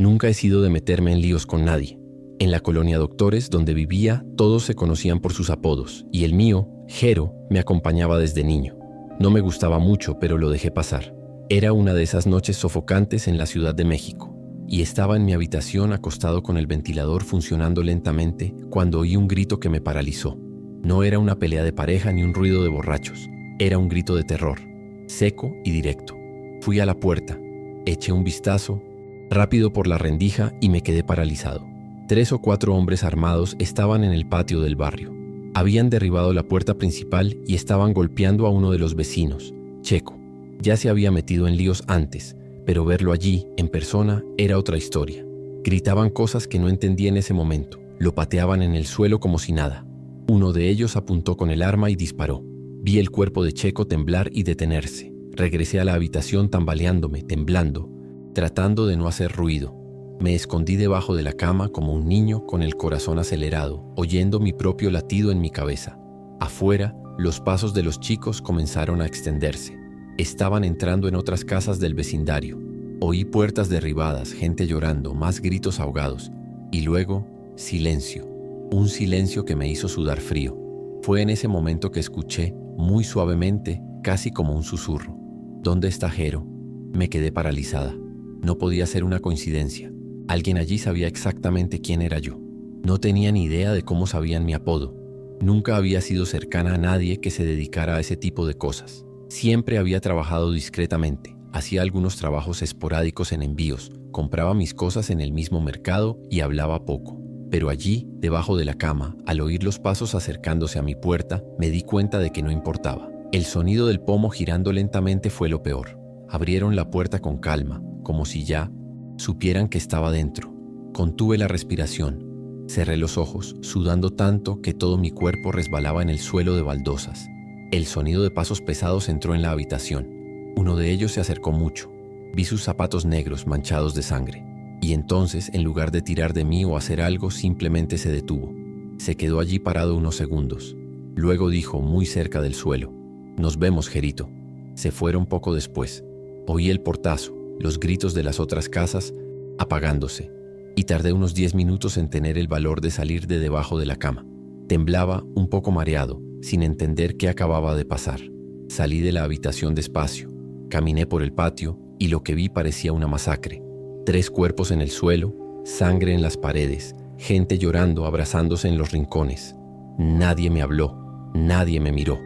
Nunca he sido de meterme en líos con nadie. En la colonia Doctores, donde vivía, todos se conocían por sus apodos, y el mío, Jero, me acompañaba desde niño. No me gustaba mucho, pero lo dejé pasar. Era una de esas noches sofocantes en la Ciudad de México, y estaba en mi habitación acostado con el ventilador funcionando lentamente cuando oí un grito que me paralizó. No era una pelea de pareja ni un ruido de borrachos, era un grito de terror, seco y directo. Fui a la puerta, eché un vistazo rápido por la rendija y me quedé paralizado. 3 o 4 hombres armados estaban en el patio del barrio. Habían derribado la puerta principal y estaban golpeando a uno de los vecinos, Checo. Ya se había metido en líos antes, pero verlo allí, en persona, era otra historia. Gritaban cosas que no entendí en ese momento. Lo pateaban en el suelo como si nada. Uno de ellos apuntó con el arma y disparó. Vi el cuerpo de Checo temblar y detenerse. Regresé a la habitación tambaleándome, temblando, tratando de no hacer ruido. Me escondí debajo de la cama como un niño con el corazón acelerado, oyendo mi propio latido en mi cabeza. Afuera, los pasos de los chicos comenzaron a extenderse. Estaban entrando en otras casas del vecindario. Oí puertas derribadas, gente llorando, más gritos ahogados. Y luego, silencio. Un silencio que me hizo sudar frío. Fue en ese momento que escuché, muy suavemente, casi como un susurro: ¿Dónde está Jero? Me quedé paralizada. No podía ser una coincidencia. Alguien allí sabía exactamente quién era yo. No tenía ni idea de cómo sabían mi apodo. Nunca había sido cercana a nadie que se dedicara a ese tipo de cosas. Siempre había trabajado discretamente. Hacía algunos trabajos esporádicos en envíos, compraba mis cosas en el mismo mercado y hablaba poco. Pero allí, debajo de la cama, al oír los pasos acercándose a mi puerta, me di cuenta de que no importaba. El sonido del pomo girando lentamente fue lo peor. Abrieron la puerta con calma, como si ya supieran que estaba dentro. Contuve la respiración. Cerré los ojos, sudando tanto que todo mi cuerpo resbalaba en el suelo de baldosas. El sonido de pasos pesados entró en la habitación. Uno de ellos se acercó mucho. Vi sus zapatos negros manchados de sangre. Y entonces, en lugar de tirar de mí o hacer algo, simplemente se detuvo. Se quedó allí parado unos segundos. Luego dijo, muy cerca del suelo: «Nos vemos, Jerito». Se fueron poco después. Oí el portazo, los gritos de las otras casas apagándose, y tardé unos 10 minutos en tener el valor de salir de debajo de la cama. Temblaba, un poco mareado, sin entender qué acababa de pasar. Salí de la habitación despacio, caminé por el patio y lo que vi parecía una masacre. 3 cuerpos en el suelo, sangre en las paredes, gente llorando, abrazándose en los rincones. Nadie me habló, nadie me miró.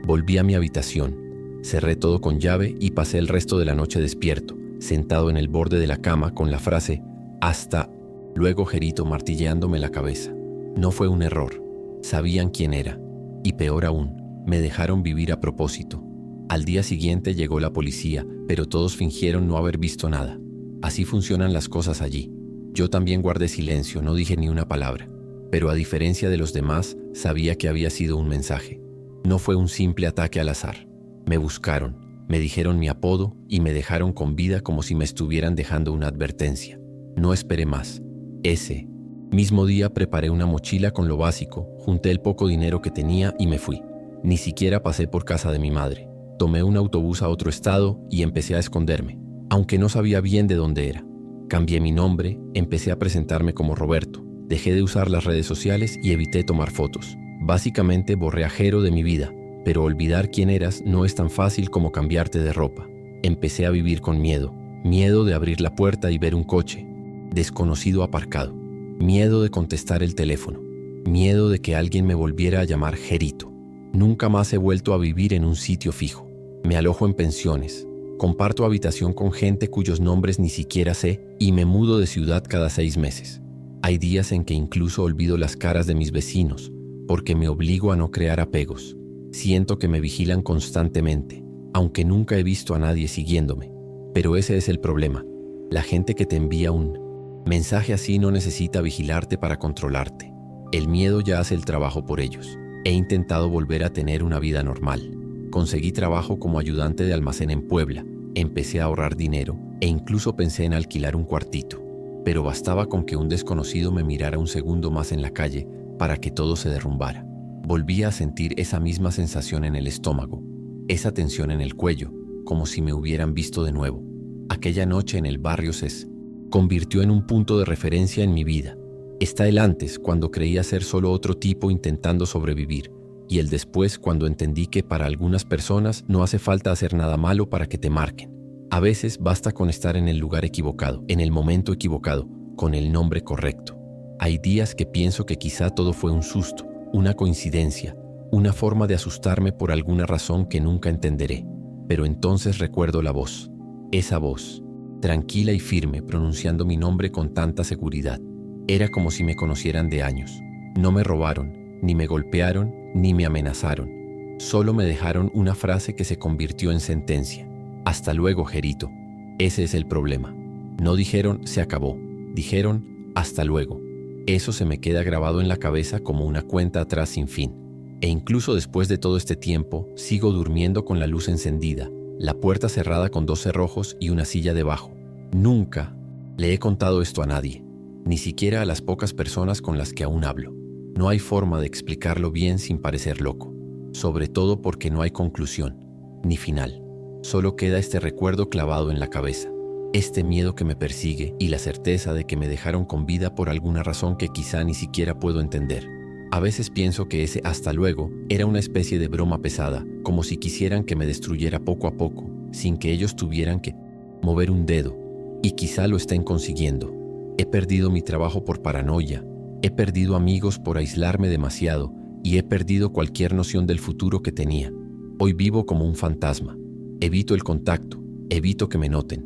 Volví a mi habitación, cerré todo con llave y pasé el resto de la noche despierto, sentado en el borde de la cama con la frase «hasta luego, Jerito», martilleándome la cabeza. No fue un error, sabían quién era. Y peor aún, me dejaron vivir a propósito. Al día siguiente llegó la policía, pero todos fingieron no haber visto nada. Así funcionan las cosas allí. Yo también guardé silencio, no dije ni una palabra. Pero a diferencia de los demás, sabía que había sido un mensaje. No fue un simple ataque al azar. Me buscaron, me dijeron mi apodo y me dejaron con vida como si me estuvieran dejando una advertencia. No esperé más. Ese mismo día preparé una mochila con lo básico, junté el poco dinero que tenía y me fui. Ni siquiera pasé por casa de mi madre. Tomé un autobús a otro estado y empecé a esconderme, aunque no sabía bien de dónde era. Cambié mi nombre, empecé a presentarme como Roberto. Dejé de usar las redes sociales y evité tomar fotos. Básicamente borré a Jero de mi vida, pero olvidar quién eras no es tan fácil como cambiarte de ropa. Empecé a vivir con miedo. Miedo de abrir la puerta y ver un coche desconocido aparcado. Miedo de contestar el teléfono. Miedo de que alguien me volviera a llamar Jerito. Nunca más he vuelto a vivir en un sitio fijo. Me alojo en pensiones. Comparto habitación con gente cuyos nombres ni siquiera sé y me mudo de ciudad cada 6 meses. Hay días en que incluso olvido las caras de mis vecinos porque me obligo a no crear apegos. Siento que me vigilan constantemente, aunque nunca he visto a nadie siguiéndome. Pero ese es el problema. La gente que te envía un mensaje así no necesita vigilarte para controlarte. El miedo ya hace el trabajo por ellos. He intentado volver a tener una vida normal. Conseguí trabajo como ayudante de almacén en Puebla. Empecé a ahorrar dinero e incluso pensé en alquilar un cuartito. Pero bastaba con que un desconocido me mirara un segundo más en la calle para que todo se derrumbara. Volví a sentir esa misma sensación en el estómago, esa tensión en el cuello, como si me hubieran visto de nuevo. Aquella noche en el barrio Cés, convirtió en un punto de referencia en mi vida. Está el antes, cuando creía ser solo otro tipo intentando sobrevivir, y el después, cuando entendí que para algunas personas no hace falta hacer nada malo para que te marquen. A veces basta con estar en el lugar equivocado, en el momento equivocado, con el nombre correcto. Hay días que pienso que quizá todo fue un susto, una coincidencia, una forma de asustarme por alguna razón que nunca entenderé. Pero entonces recuerdo la voz, esa voz, tranquila y firme, pronunciando mi nombre con tanta seguridad. Era como si me conocieran de años. No me robaron, ni me golpearon, ni me amenazaron. Solo me dejaron una frase que se convirtió en sentencia. Hasta luego, Gerito. Ese es el problema. No dijeron se acabó, dijeron hasta luego. Eso se me queda grabado en la cabeza como una cuenta atrás sin fin. E incluso después de todo este tiempo, sigo durmiendo con la luz encendida, la puerta cerrada con 2 cerrojos y una silla debajo. Nunca le he contado esto a nadie, ni siquiera a las pocas personas con las que aún hablo. No hay forma de explicarlo bien sin parecer loco, sobre todo porque no hay conclusión, ni final. Solo queda este recuerdo clavado en la cabeza, este miedo que me persigue y la certeza de que me dejaron con vida por alguna razón que quizá ni siquiera puedo entender. A veces pienso que ese hasta luego era una especie de broma pesada, como si quisieran que me destruyera poco a poco, sin que ellos tuvieran que mover un dedo, y quizá lo estén consiguiendo. He perdido mi trabajo por paranoia, he perdido amigos por aislarme demasiado y he perdido cualquier noción del futuro que tenía. Hoy vivo como un fantasma. Evito el contacto, evito que me noten.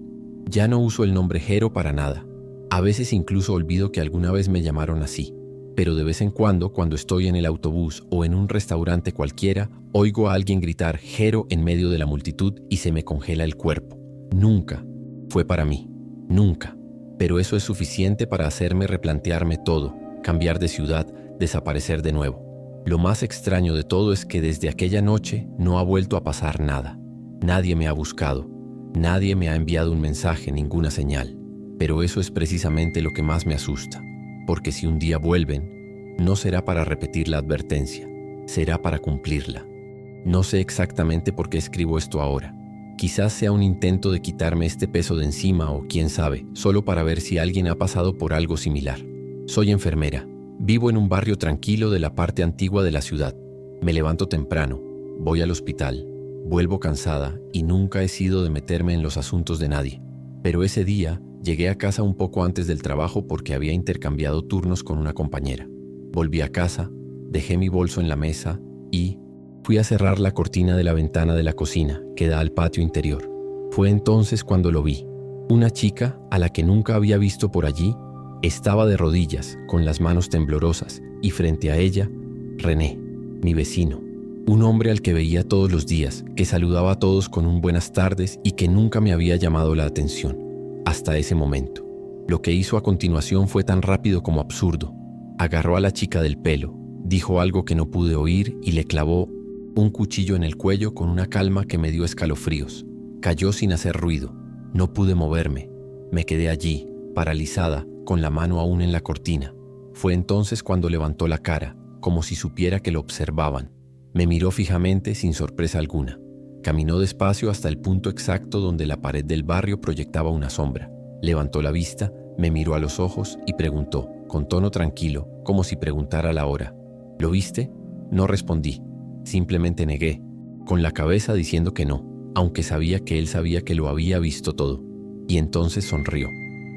Ya no uso el nombre Jero para nada. A veces incluso olvido que alguna vez me llamaron así. Pero de vez en cuando estoy en el autobús o en un restaurante cualquiera, oigo a alguien gritar Jero en medio de la multitud y se me congela el cuerpo. Nunca fue para mí. Nunca. Pero eso es suficiente para hacerme replantearme todo, cambiar de ciudad, desaparecer de nuevo. Lo más extraño de todo es que desde aquella noche no ha vuelto a pasar nada. Nadie me ha buscado, nadie me ha enviado un mensaje, ninguna señal. Pero eso es precisamente lo que más me asusta, porque si un día vuelven, no será para repetir la advertencia, será para cumplirla. No sé exactamente por qué escribo esto ahora. Quizás sea un intento de quitarme este peso de encima o quién sabe, solo para ver si alguien ha pasado por algo similar. Soy enfermera, vivo en un barrio tranquilo de la parte antigua de la ciudad. Me levanto temprano, voy al hospital, vuelvo cansada y nunca he sido de meterme en los asuntos de nadie. Pero ese día llegué a casa un poco antes del trabajo porque había intercambiado turnos con una compañera. Volví a casa, dejé mi bolso en la mesa y fui a cerrar la cortina de la ventana de la cocina que da al patio interior. Fue entonces cuando lo vi. Una chica a la que nunca había visto por allí estaba de rodillas, con las manos temblorosas, y frente a ella, René, mi vecino. Un hombre al que veía todos los días, que saludaba a todos con un buenas tardes y que nunca me había llamado la atención, hasta ese momento. Lo que hizo a continuación fue tan rápido como absurdo. Agarró a la chica del pelo, dijo algo que no pude oír y le clavó un cuchillo en el cuello con una calma que me dio escalofríos. Cayó sin hacer ruido. No pude moverme. Me quedé allí, paralizada, con la mano aún en la cortina. Fue entonces cuando levantó la cara, como si supiera que lo observaban. Me miró fijamente sin sorpresa alguna. Caminó despacio hasta el punto exacto donde la pared del barrio proyectaba una sombra. Levantó la vista, me miró a los ojos y preguntó, con tono tranquilo, como si preguntara la hora. ¿Lo viste? No respondí. Simplemente negué, con la cabeza diciendo que no, aunque sabía que él sabía que lo había visto todo. Y entonces sonrió.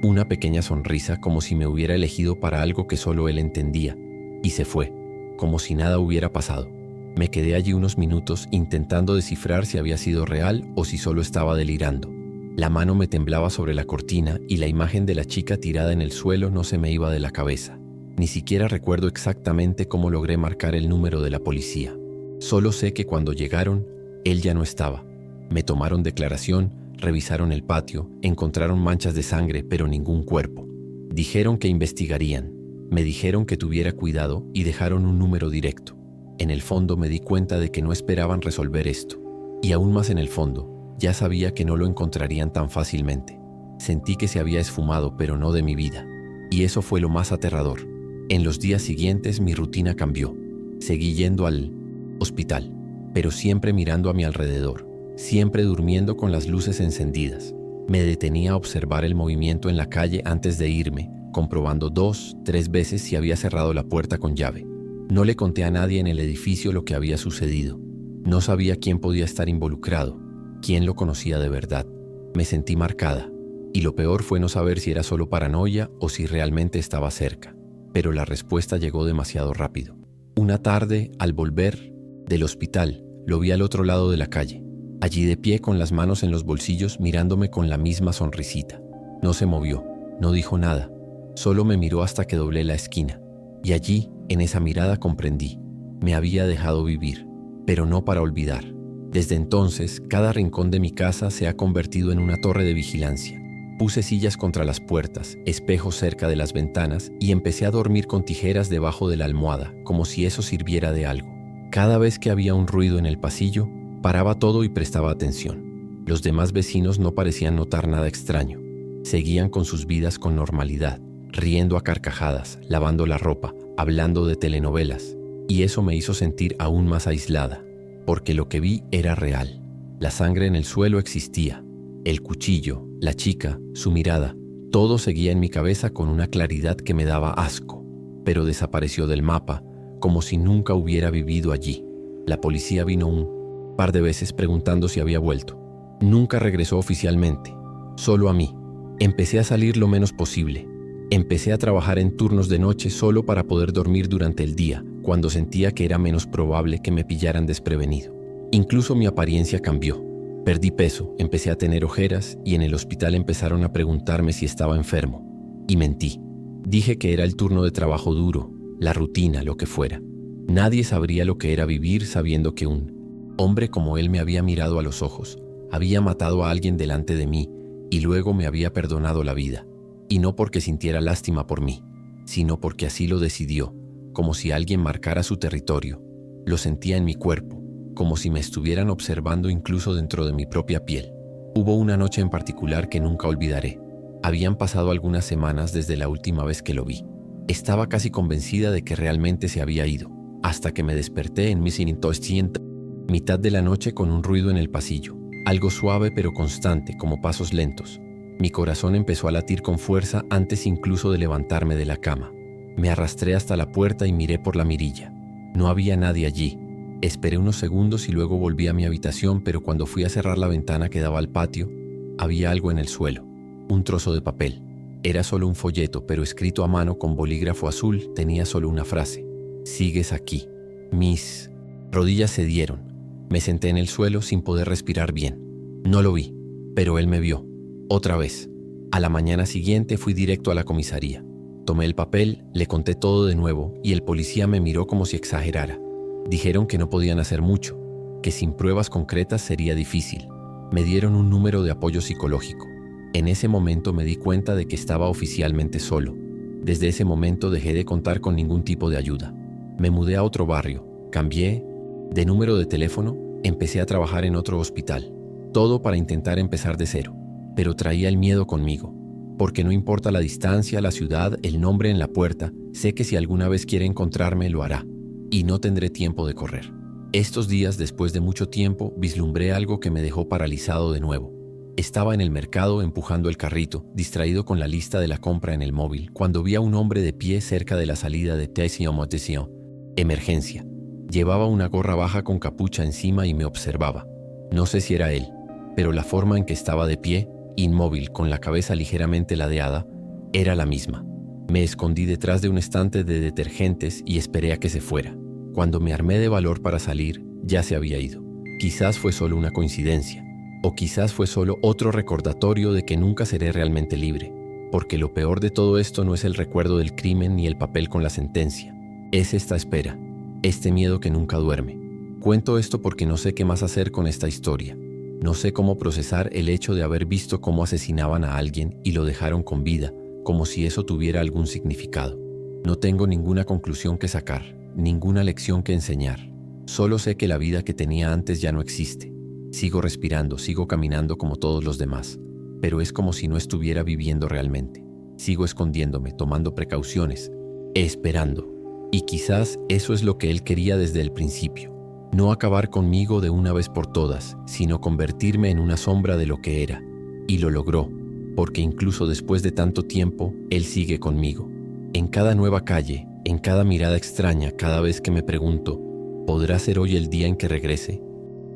Una pequeña sonrisa como si me hubiera elegido para algo que solo él entendía. Y se fue, como si nada hubiera pasado. Me quedé allí unos minutos intentando descifrar si había sido real o si solo estaba delirando. La mano me temblaba sobre la cortina y la imagen de la chica tirada en el suelo no se me iba de la cabeza. Ni siquiera recuerdo exactamente cómo logré marcar el número de la policía. Solo sé que cuando llegaron, él ya no estaba. Me tomaron declaración, revisaron el patio, encontraron manchas de sangre, pero ningún cuerpo. Dijeron que investigarían. Me dijeron que tuviera cuidado y dejaron un número directo. En el fondo me di cuenta de que no esperaban resolver esto. Y aún más en el fondo, ya sabía que no lo encontrarían tan fácilmente. Sentí que se había esfumado, pero no de mi vida. Y eso fue lo más aterrador. En los días siguientes mi rutina cambió. Seguí yendo al hospital, pero siempre mirando a mi alrededor, siempre durmiendo con las luces encendidas. Me detenía a observar el movimiento en la calle antes de irme, comprobando 2, 3 veces si había cerrado la puerta con llave. No le conté a nadie en el edificio lo que había sucedido. No sabía quién podía estar involucrado, quién lo conocía de verdad. Me sentí marcada, y lo peor fue no saber si era solo paranoia o si realmente estaba cerca. Pero la respuesta llegó demasiado rápido. Una tarde, al volver del hospital, lo vi al otro lado de la calle, allí de pie con las manos en los bolsillos mirándome con la misma sonrisita. No se movió, no dijo nada, solo me miró hasta que doblé la esquina. Y allí, en esa mirada comprendí, me había dejado vivir, pero no para olvidar. Desde entonces, cada rincón de mi casa se ha convertido en una torre de vigilancia. Puse sillas contra las puertas, espejos cerca de las ventanas y empecé a dormir con tijeras debajo de la almohada, como si eso sirviera de algo. Cada vez que había un ruido en el pasillo, paraba todo y prestaba atención. Los demás vecinos no parecían notar nada extraño. Seguían con sus vidas con normalidad, riendo a carcajadas, lavando la ropa, hablando de telenovelas. Y eso me hizo sentir aún más aislada, porque lo que vi era real. La sangre en el suelo existía. El cuchillo, la chica, su mirada, todo seguía en mi cabeza con una claridad que me daba asco, pero desapareció del mapa, como si nunca hubiera vivido allí. La policía vino un par de veces preguntando si había vuelto. Nunca regresó oficialmente, solo a mí. Empecé a salir lo menos posible. Empecé a trabajar en turnos de noche solo para poder dormir durante el día, cuando sentía que era menos probable que me pillaran desprevenido. Incluso mi apariencia cambió. Perdí peso, empecé a tener ojeras y en el hospital empezaron a preguntarme si estaba enfermo. Y mentí. Dije que era el turno de trabajo duro, la rutina, lo que fuera. Nadie sabría lo que era vivir sabiendo que un hombre como él me había mirado a los ojos, había matado a alguien delante de mí y luego me había perdonado la vida. Y no porque sintiera lástima por mí, sino porque así lo decidió, como si alguien marcara su territorio. Lo sentía en mi cuerpo, como si me estuvieran observando incluso dentro de mi propia piel. Hubo una noche en particular que nunca olvidaré. Habían pasado algunas semanas desde la última vez que lo vi. Estaba casi convencida de que realmente se había ido, hasta que me desperté en mi mitad de la noche con un ruido en el pasillo, algo suave pero constante, como pasos lentos. Mi corazón empezó a latir con fuerza antes incluso de levantarme de la cama. Me arrastré hasta la puerta y miré por la mirilla. No había nadie allí. Esperé unos segundos y luego volví a mi habitación, pero cuando fui a cerrar la ventana que daba al patio, había algo en el suelo, un trozo de papel. Era solo un folleto, pero escrito a mano con bolígrafo azul, tenía solo una frase: "Sigues aquí". Mis rodillas cedieron. Me senté en el suelo sin poder respirar bien. No lo vi, pero él me vio. Otra vez. A la mañana siguiente fui directo a la comisaría. Tomé el papel, le conté todo de nuevo y el policía me miró como si exagerara. Dijeron que no podían hacer mucho, que sin pruebas concretas sería difícil. Me dieron un número de apoyo psicológico. En ese momento me di cuenta de que estaba oficialmente solo. Desde ese momento dejé de contar con ningún tipo de ayuda. Me mudé a otro barrio, cambié de número de teléfono, empecé a trabajar en otro hospital. Todo para intentar empezar de cero, pero traía el miedo conmigo. Porque no importa la distancia, la ciudad, el nombre en la puerta, sé que si alguna vez quiere encontrarme lo hará. Y no tendré tiempo de correr. Estos días, después de mucho tiempo, vislumbré algo que me dejó paralizado de nuevo. Estaba en el mercado empujando el carrito, distraído con la lista de la compra en el móvil, cuando vi a un hombre de pie cerca de la salida de Tession. Emergencia. Llevaba una gorra baja con capucha encima y me observaba. No sé si era él, pero la forma en que estaba de pie, inmóvil, con la cabeza ligeramente ladeada, era la misma. Me escondí detrás de un estante de detergentes y esperé a que se fuera. Cuando me armé de valor para salir, ya se había ido. Quizás fue solo una coincidencia, o quizás fue solo otro recordatorio de que nunca seré realmente libre, porque lo peor de todo esto no es el recuerdo del crimen ni el papel con la sentencia. Es esta espera, este miedo que nunca duerme. Cuento esto porque no sé qué más hacer con esta historia. No sé cómo procesar el hecho de haber visto cómo asesinaban a alguien y lo dejaron con vida, como si eso tuviera algún significado. No tengo ninguna conclusión que sacar, ninguna lección que enseñar. Solo sé que la vida que tenía antes ya no existe. Sigo respirando, sigo caminando como todos los demás, pero es como si no estuviera viviendo realmente. Sigo escondiéndome, tomando precauciones, esperando. Y quizás eso es lo que él quería desde el principio. No acabar conmigo de una vez por todas, sino convertirme en una sombra de lo que era. Y lo logró, porque incluso después de tanto tiempo, él sigue conmigo. En cada nueva calle, en cada mirada extraña, cada vez que me pregunto, ¿podrá ser hoy el día en que regrese?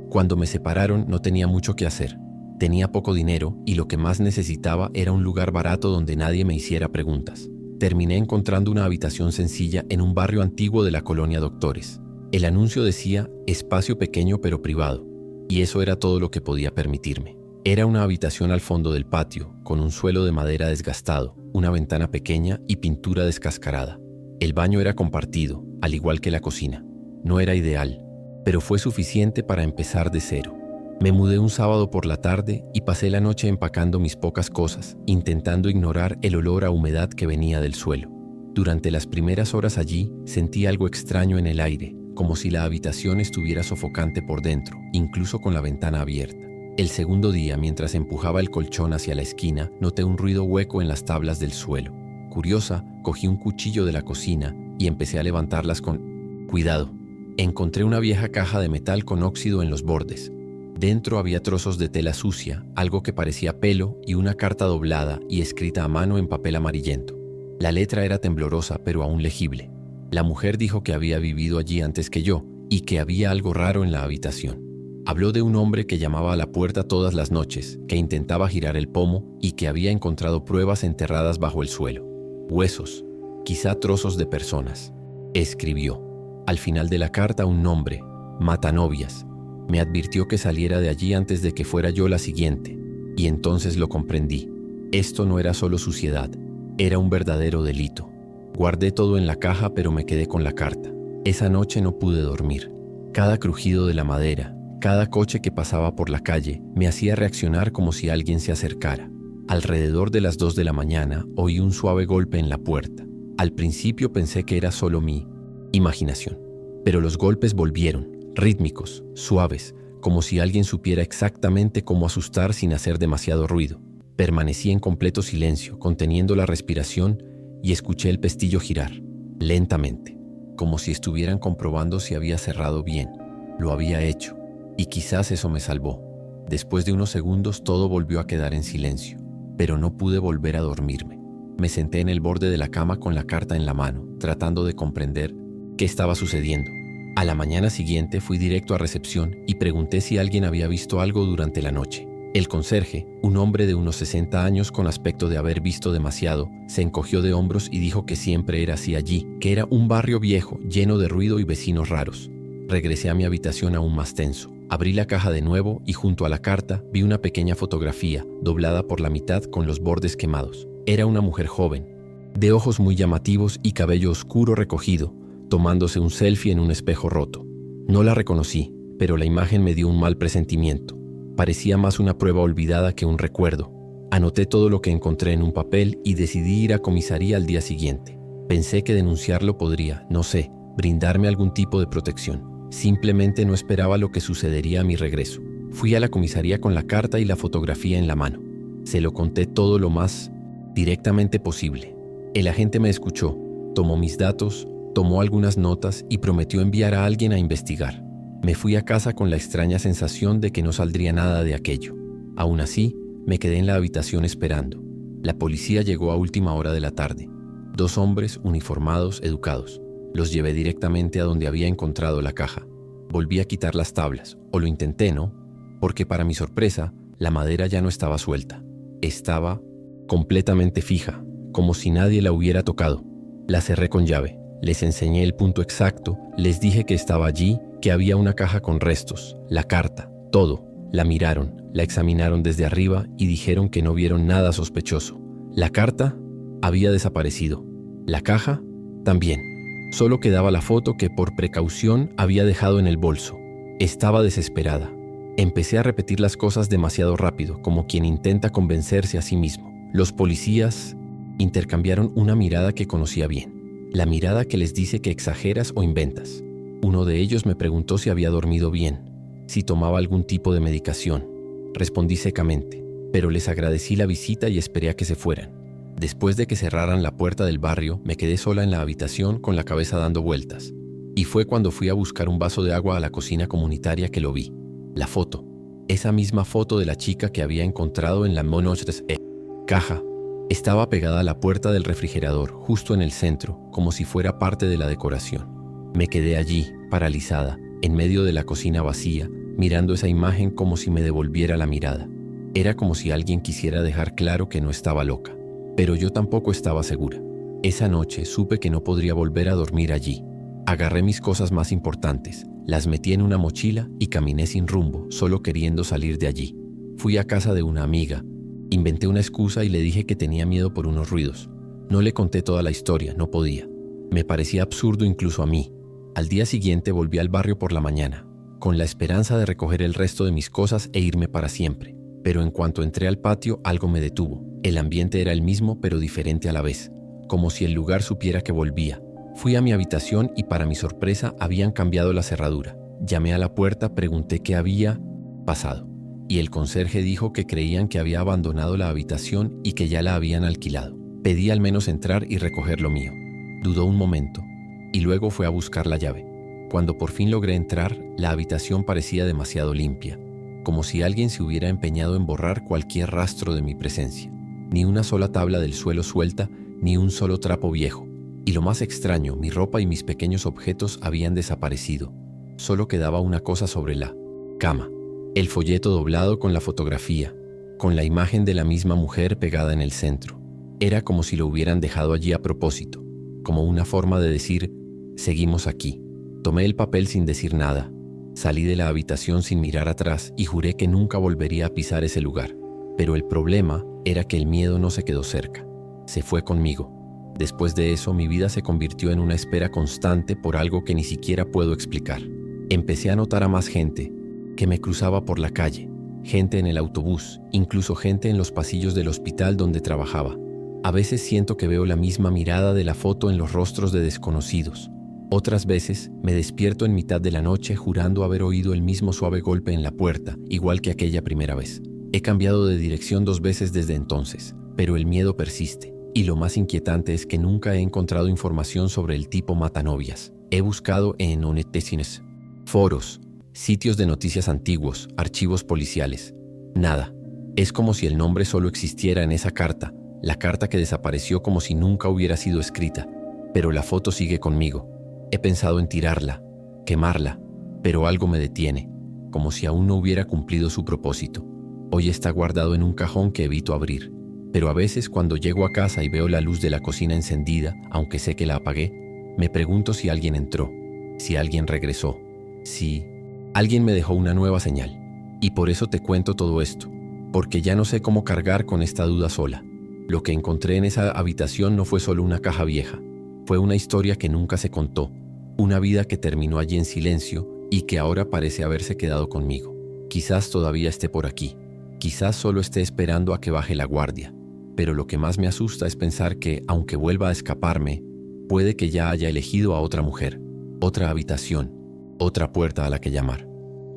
Cuando me separaron no tenía mucho que hacer. Tenía poco dinero y lo que más necesitaba era un lugar barato donde nadie me hiciera preguntas. Terminé encontrando una habitación sencilla en un barrio antiguo de la colonia Doctores. El anuncio decía espacio pequeño pero privado, y eso era todo lo que podía permitirme. Era una habitación al fondo del patio, con un suelo de madera desgastado, una ventana pequeña y pintura descascarada. El baño era compartido, al igual que la cocina. No era ideal, pero fue suficiente para empezar de cero. Me mudé un sábado por la tarde y pasé la noche empacando mis pocas cosas, intentando ignorar el olor a humedad que venía del suelo. Durante las primeras horas allí sentí algo extraño en el aire, como si la habitación estuviera sofocante por dentro, incluso con la ventana abierta. El segundo día, mientras empujaba el colchón hacia la esquina, noté un ruido hueco en las tablas del suelo. Curiosa, cogí un cuchillo de la cocina y empecé a levantarlas con cuidado. Encontré una vieja caja de metal con óxido en los bordes. Dentro había trozos de tela sucia, algo que parecía pelo y una carta doblada y escrita a mano en papel amarillento. La letra era temblorosa pero aún legible. La mujer dijo que había vivido allí antes que yo y que había algo raro en la habitación. Habló de un hombre que llamaba a la puerta todas las noches, que intentaba girar el pomo y que había encontrado pruebas enterradas bajo el suelo. Huesos, quizá trozos de personas. Escribió. Al final de la carta un nombre, Matanovias. Me advirtió que saliera de allí antes de que fuera yo la siguiente, y entonces lo comprendí. Esto no era solo suciedad, era un verdadero delito. Guardé todo en la caja, pero me quedé con la carta. Esa noche no pude dormir. Cada crujido de la madera, cada coche que pasaba por la calle, me hacía reaccionar como si alguien se acercara. Alrededor de las 2 de la mañana, oí un suave golpe en la puerta. Al principio pensé que era solo mi imaginación, pero los golpes volvieron. Rítmicos, suaves, como si alguien supiera exactamente cómo asustar sin hacer demasiado ruido. Permanecí en completo silencio, conteniendo la respiración, y escuché el pestillo girar, lentamente, como si estuvieran comprobando si había cerrado bien. Lo había hecho, y quizás eso me salvó. Después de unos segundos todo volvió a quedar en silencio, pero no pude volver a dormirme. Me senté en el borde de la cama con la carta en la mano, tratando de comprender qué estaba sucediendo. A la mañana siguiente fui directo a recepción y pregunté si alguien había visto algo durante la noche. El conserje, un hombre de unos 60 años con aspecto de haber visto demasiado, se encogió de hombros y dijo que siempre era así allí, que era un barrio viejo, lleno de ruido y vecinos raros. Regresé a mi habitación aún más tenso. Abrí la caja de nuevo y junto a la carta vi una pequeña fotografía, doblada por la mitad con los bordes quemados. Era una mujer joven, de ojos muy llamativos y cabello oscuro recogido, tomándose un selfie en un espejo roto. No la reconocí, pero la imagen me dio un mal presentimiento. Parecía más una prueba olvidada que un recuerdo. Anoté todo lo que encontré en un papel y decidí ir a comisaría al día siguiente. Pensé que denunciarlo podría, no sé, brindarme algún tipo de protección. Simplemente no esperaba lo que sucedería a mi regreso. Fui a la comisaría con la carta y la fotografía en la mano. Se lo conté todo lo más directamente posible. El agente me escuchó, tomó mis datos, tomó algunas notas y prometió enviar a alguien a investigar. Me fui a casa con la extraña sensación de que no saldría nada de aquello. Aún así, me quedé en la habitación esperando. La policía llegó a última hora de la tarde. 2 hombres uniformados, educados. Los llevé directamente a donde había encontrado la caja. Volví a quitar las tablas, o lo intenté, ¿no? Porque para mi sorpresa, la madera ya no estaba suelta. Estaba completamente fija, como si nadie la hubiera tocado. La cerré con llave. Les enseñé el punto exacto, les dije que estaba allí, que había una caja con restos, la carta, todo. La miraron, la examinaron desde arriba y dijeron que no vieron nada sospechoso. La carta había desaparecido. La caja también. Solo quedaba la foto que por precaución había dejado en el bolso. Estaba desesperada. Empecé a repetir las cosas demasiado rápido, como quien intenta convencerse a sí mismo. Los policías intercambiaron una mirada que conocía bien. La mirada que les dice que exageras o inventas. Uno de ellos me preguntó si había dormido bien, si tomaba algún tipo de medicación. Respondí secamente, pero les agradecí la visita y esperé a que se fueran. Después de que cerraran la puerta del barrio, me quedé sola en la habitación con la cabeza dando vueltas. Y fue cuando fui a buscar un vaso de agua a la cocina comunitaria que lo vi. La foto. Esa misma foto de la chica que había encontrado en la caja estaba pegada a la puerta del refrigerador, justo en el centro, como si fuera parte de la decoración. Me quedé allí, paralizada, en medio de la cocina vacía, mirando esa imagen como si me devolviera la mirada. Era como si alguien quisiera dejar claro que no estaba loca, pero yo tampoco estaba segura. Esa noche supe que no podría volver a dormir allí. Agarré mis cosas más importantes, las metí en una mochila y caminé sin rumbo, solo queriendo salir de allí. Fui a casa de una amiga, inventé una excusa y le dije que tenía miedo por unos ruidos. No le conté toda la historia, no podía. Me parecía absurdo incluso a mí. Al día siguiente volví al barrio por la mañana, con la esperanza de recoger el resto de mis cosas e irme para siempre. Pero en cuanto entré al patio, algo me detuvo. El ambiente era el mismo, pero diferente a la vez, como si el lugar supiera que volvía. Fui a mi habitación y para mi sorpresa habían cambiado la cerradura. Llamé a la puerta, pregunté qué había pasado, y el conserje dijo que creían que había abandonado la habitación y que ya la habían alquilado. Pedí al menos entrar y recoger lo mío. Dudó un momento, y luego fue a buscar la llave. Cuando por fin logré entrar, la habitación parecía demasiado limpia, como si alguien se hubiera empeñado en borrar cualquier rastro de mi presencia. Ni una sola tabla del suelo suelta, ni un solo trapo viejo. Y lo más extraño, mi ropa y mis pequeños objetos habían desaparecido. Solo quedaba una cosa sobre la cama. El folleto doblado con la fotografía, con la imagen de la misma mujer pegada en el centro. Era como si lo hubieran dejado allí a propósito, como una forma de decir, seguimos aquí. Tomé el papel sin decir nada. Salí de la habitación sin mirar atrás y juré que nunca volvería a pisar ese lugar. Pero el problema era que el miedo no se quedó cerca. Se fue conmigo. Después de eso, mi vida se convirtió en una espera constante por algo que ni siquiera puedo explicar. Empecé a notar a más gente que me cruzaba por la calle, gente en el autobús, incluso gente en los pasillos del hospital donde trabajaba. A veces siento que veo la misma mirada de la foto en los rostros de desconocidos. Otras veces me despierto en mitad de la noche jurando haber oído el mismo suave golpe en la puerta, igual que aquella primera vez. He cambiado de dirección 2 veces desde entonces, pero el miedo persiste. Y lo más inquietante es que nunca he encontrado información sobre el tipo matanovias. He buscado en onetesines, foros, sitios de noticias antiguos, archivos policiales. Nada. Es como si el nombre solo existiera en esa carta, la carta que desapareció como si nunca hubiera sido escrita. Pero la foto sigue conmigo. He pensado en tirarla, quemarla, pero algo me detiene, como si aún no hubiera cumplido su propósito. Hoy está guardado en un cajón que evito abrir. Pero a veces cuando llego a casa y veo la luz de la cocina encendida, aunque sé que la apagué, me pregunto si alguien entró, si alguien regresó, si alguien me dejó una nueva señal. Y por eso te cuento todo esto, porque ya no sé cómo cargar con esta duda sola. Lo que encontré en esa habitación no fue solo una caja vieja, fue una historia que nunca se contó, una vida que terminó allí en silencio y que ahora parece haberse quedado conmigo. Quizás todavía esté por aquí, quizás solo esté esperando a que baje la guardia. Pero lo que más me asusta es pensar que, aunque vuelva a escaparme, puede que ya haya elegido a otra mujer, otra habitación, otra puerta a la que llamar.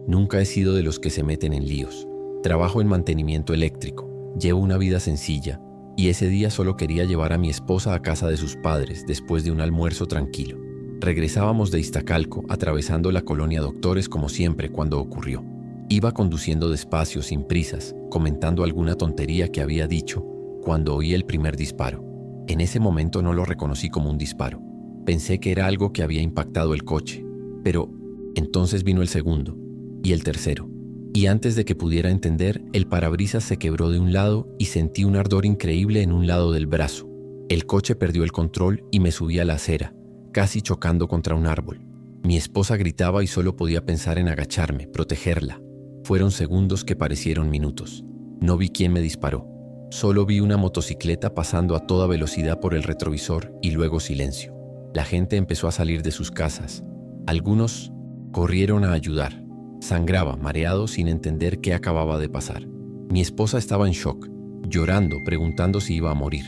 Nunca he sido de los que se meten en líos. Trabajo en mantenimiento eléctrico, llevo una vida sencilla, y ese día solo quería llevar a mi esposa a casa de sus padres después de un almuerzo tranquilo. Regresábamos de Iztacalco, atravesando la colonia Doctores como siempre cuando ocurrió. Iba conduciendo despacio, sin prisas, comentando alguna tontería que había dicho, cuando oí el primer disparo. En ese momento no lo reconocí como un disparo. Pensé que era algo que había impactado el coche, pero entonces vino el segundo y el tercero. Y antes de que pudiera entender, el parabrisas se quebró de un lado y sentí un ardor increíble en un lado del brazo. El coche perdió el control y me subí a la acera, casi chocando contra un árbol. Mi esposa gritaba y solo podía pensar en agacharme, protegerla. Fueron segundos que parecieron minutos. No vi quién me disparó. Solo vi una motocicleta pasando a toda velocidad por el retrovisor y luego silencio. La gente empezó a salir de sus casas. Algunos corrieron a ayudar. Sangraba, mareado, sin entender qué acababa de pasar. Mi esposa estaba en shock, llorando, preguntando si iba a morir.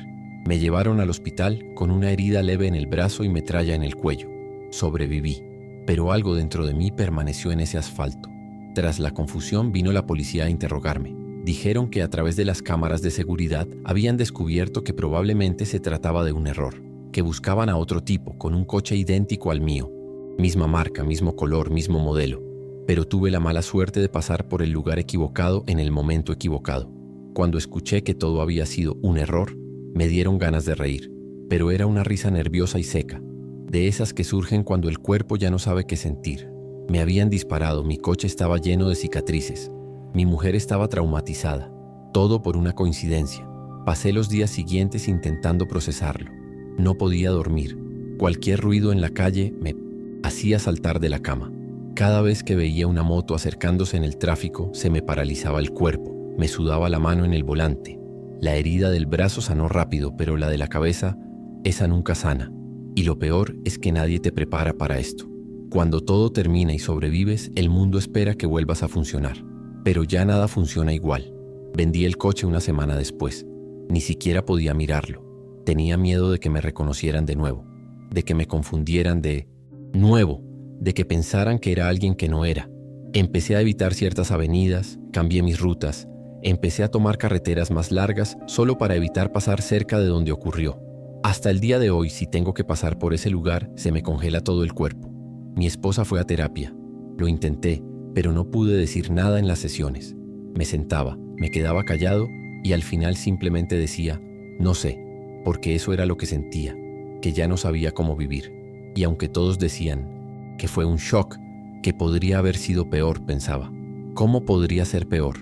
Me llevaron al hospital con una herida leve en el brazo y metralla en el cuello. Sobreviví, pero algo dentro de mí permaneció en ese asfalto. Tras la confusión vino la policía a interrogarme. Dijeron que a través de las cámaras de seguridad habían descubierto que probablemente se trataba de un error, que buscaban a otro tipo con un coche idéntico al mío. Misma marca, mismo color, mismo modelo. pero tuve la mala suerte de pasar por el lugar equivocado en el momento equivocado. Cuando escuché que todo había sido un error, me dieron ganas de reír, pero era una risa nerviosa y seca, de esas que surgen cuando el cuerpo ya no sabe qué sentir. Me habían disparado, mi coche estaba lleno de cicatrices, mi mujer estaba traumatizada, todo por una coincidencia. Pasé los días siguientes intentando procesarlo. No podía dormir. Cualquier ruido en la calle me hacía saltar de la cama. Cada vez que veía una moto acercándose en el tráfico, se me paralizaba el cuerpo, me sudaba la mano en el volante. La herida del brazo sanó rápido, pero la de la cabeza, esa nunca sana. Y lo peor es que nadie te prepara para esto. Cuando todo termina y sobrevives, el mundo espera que vuelvas a funcionar. Pero ya nada funciona igual. Vendí el coche una semana después. Ni siquiera podía mirarlo. Tenía miedo de que me reconocieran de nuevo, de que me confundieran de nuevo, de que pensaran que era alguien que no era. Empecé a evitar ciertas avenidas, cambié mis rutas, empecé a tomar carreteras más largas solo para evitar pasar cerca de donde ocurrió. Hasta el día de hoy, si tengo que pasar por ese lugar, se me congela todo el cuerpo. Mi esposa fue a terapia. Lo intenté, pero no pude decir nada en las sesiones. Me sentaba, me quedaba callado y al final simplemente decía, no sé, porque eso era lo que sentía, que ya no sabía cómo vivir. Y aunque todos decían que fue un shock, que podría haber sido peor, pensaba, ¿cómo podría ser peor?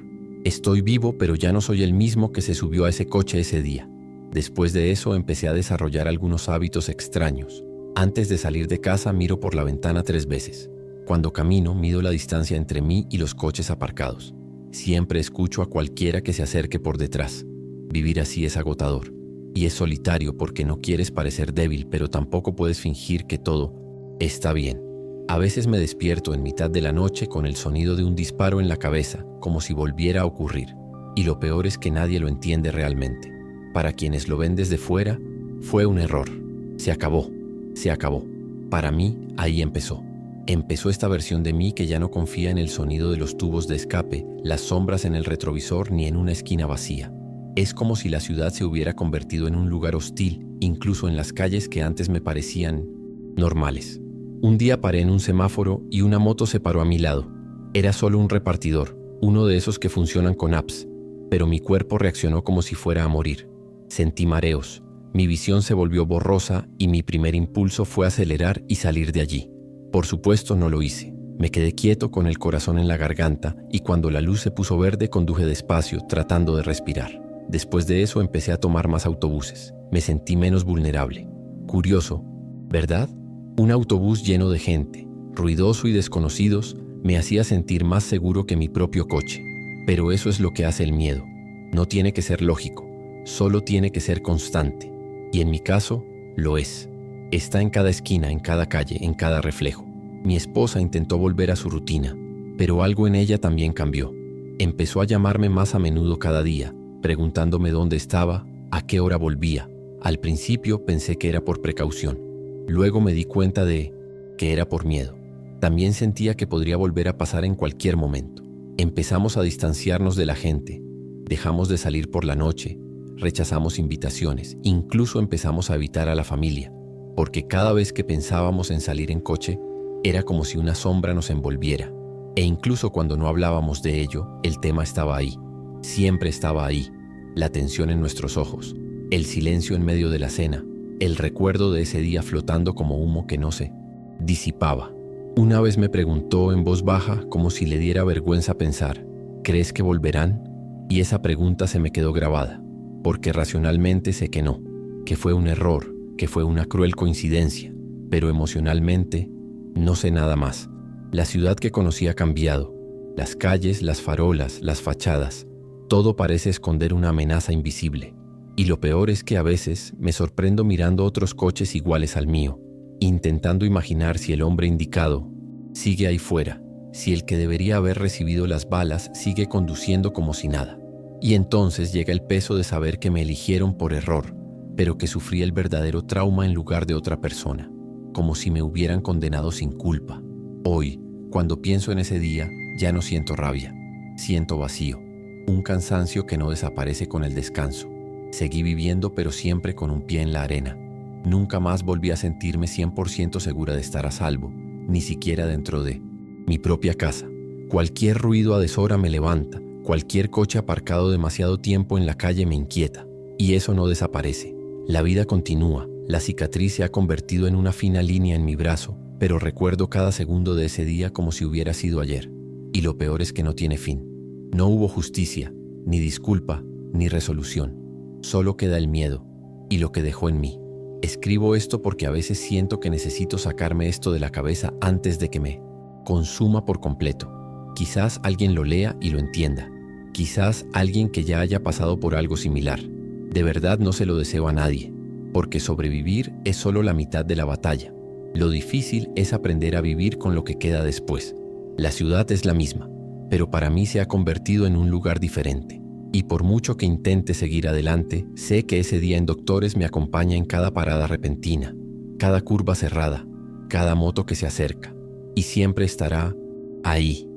Estoy vivo, pero ya no soy el mismo que se subió a ese coche ese día. Después de eso empecé a desarrollar algunos hábitos extraños. Antes de salir de casa miro por la ventana 3 veces. Cuando camino mido la distancia entre mí y los coches aparcados. Siempre escucho a cualquiera que se acerque por detrás. Vivir así es agotador. Y es solitario porque no quieres parecer débil, pero tampoco puedes fingir que todo está bien. A veces me despierto en mitad de la noche con el sonido de un disparo en la cabeza, como si volviera a ocurrir. Y lo peor es que nadie lo entiende realmente. Para quienes lo ven desde fuera, fue un error. Se acabó. Se acabó. Para mí, ahí empezó. Empezó esta versión de mí que ya no confía en el sonido de los tubos de escape, las sombras en el retrovisor ni en una esquina vacía. Es como si la ciudad se hubiera convertido en un lugar hostil, incluso en las calles que antes me parecían normales. Un día paré en un semáforo y una moto se paró a mi lado. Era solo un repartidor, uno de esos que funcionan con apps, pero mi cuerpo reaccionó como si fuera a morir. Sentí mareos, mi visión se volvió borrosa y mi primer impulso fue acelerar y salir de allí. Por supuesto no lo hice. Me quedé quieto con el corazón en la garganta y cuando la luz se puso verde conduje despacio, tratando de respirar. Después de eso empecé a tomar más autobuses. Me sentí menos vulnerable. Curioso, ¿verdad? Un autobús lleno de gente, ruidoso y desconocidos, me hacía sentir más seguro que mi propio coche. Pero eso es lo que hace el miedo. No tiene que ser lógico, solo tiene que ser constante. Y en mi caso, lo es. Está en cada esquina, en cada calle, en cada reflejo. Mi esposa intentó volver a su rutina, pero algo en ella también cambió. Empezó a llamarme más a menudo cada día, preguntándome dónde estaba, a qué hora volvía. Al principio pensé que era por precaución. Luego me di cuenta de que era por miedo. También sentía que podría volver a pasar en cualquier momento. Empezamos a distanciarnos de la gente. Dejamos de salir por la noche. Rechazamos invitaciones. Incluso empezamos a evitar a la familia. Porque cada vez que pensábamos en salir en coche, era como si una sombra nos envolviera. E incluso cuando no hablábamos de ello, el tema estaba ahí. Siempre estaba ahí. La tensión en nuestros ojos, el silencio en medio de la cena, el recuerdo de ese día flotando como humo que no se disipaba. Una vez me preguntó en voz baja, como si le diera vergüenza pensar, ¿crees que volverán? Y esa pregunta se me quedó grabada, porque racionalmente sé que no, que fue un error, que fue una cruel coincidencia, pero emocionalmente no sé nada más. La ciudad que conocí ha cambiado. Las calles, las farolas, las fachadas, todo parece esconder una amenaza invisible. Y lo peor es que a veces me sorprendo mirando otros coches iguales al mío, intentando imaginar si el hombre indicado sigue ahí fuera, si el que debería haber recibido las balas sigue conduciendo como si nada. Y entonces llega el peso de saber que me eligieron por error, pero que sufrí el verdadero trauma en lugar de otra persona, como si me hubieran condenado sin culpa. Hoy, cuando pienso en ese día, ya no siento rabia, siento vacío, un cansancio que no desaparece con el descanso. Seguí viviendo, pero siempre con un pie en la arena. Nunca más volví a sentirme 100% segura de estar a salvo, ni siquiera dentro de mi propia casa. Cualquier ruido a deshora me levanta, cualquier coche aparcado demasiado tiempo en la calle me inquieta. Y eso no desaparece. La vida continúa, la cicatriz se ha convertido en una fina línea en mi brazo, pero recuerdo cada segundo de ese día como si hubiera sido ayer. Y lo peor es que no tiene fin. No hubo justicia, ni disculpa, ni resolución. Solo queda el miedo, y lo que dejó en mí. Escribo esto porque a veces siento que necesito sacarme esto de la cabeza antes de que me consuma por completo. Quizás alguien lo lea y lo entienda. Quizás alguien que ya haya pasado por algo similar. De verdad no se lo deseo a nadie, porque sobrevivir es solo la mitad de la batalla. Lo difícil es aprender a vivir con lo que queda después. La ciudad es la misma, pero para mí se ha convertido en un lugar diferente. Y por mucho que intente seguir adelante, sé que ese día en Doctores me acompaña en cada parada repentina, cada curva cerrada, cada moto que se acerca. Y siempre estará ahí.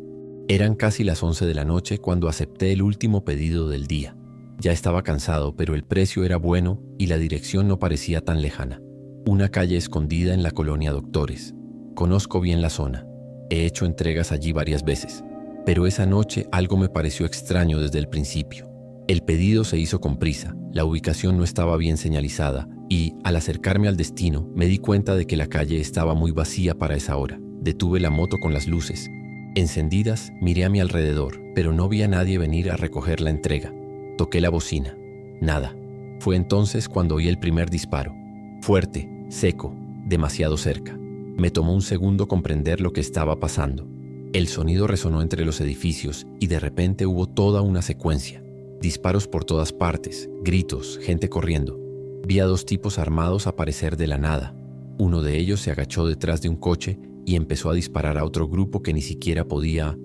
Eran casi las 11 de la noche cuando acepté el último pedido del día. Ya estaba cansado, pero el precio era bueno y la dirección no parecía tan lejana. Una calle escondida en la colonia Doctores. Conozco bien la zona. He hecho entregas allí varias veces. Pero esa noche algo me pareció extraño desde el principio. El pedido se hizo con prisa, la ubicación no estaba bien señalizada y, al acercarme al destino, me di cuenta de que la calle estaba muy vacía para esa hora. Detuve la moto con las luces encendidas, miré a mi alrededor, pero no vi a nadie venir a recoger la entrega. Toqué la bocina. Nada. Fue entonces cuando oí el primer disparo. Fuerte, seco, demasiado cerca. Me tomó un segundo comprender lo que estaba pasando. El sonido resonó entre los edificios y de repente hubo toda una secuencia. Disparos por todas partes, gritos, gente corriendo. Vi a 2 tipos armados aparecer de la nada. Uno de ellos se agachó detrás de un coche y empezó a disparar a otro grupo que ni siquiera podía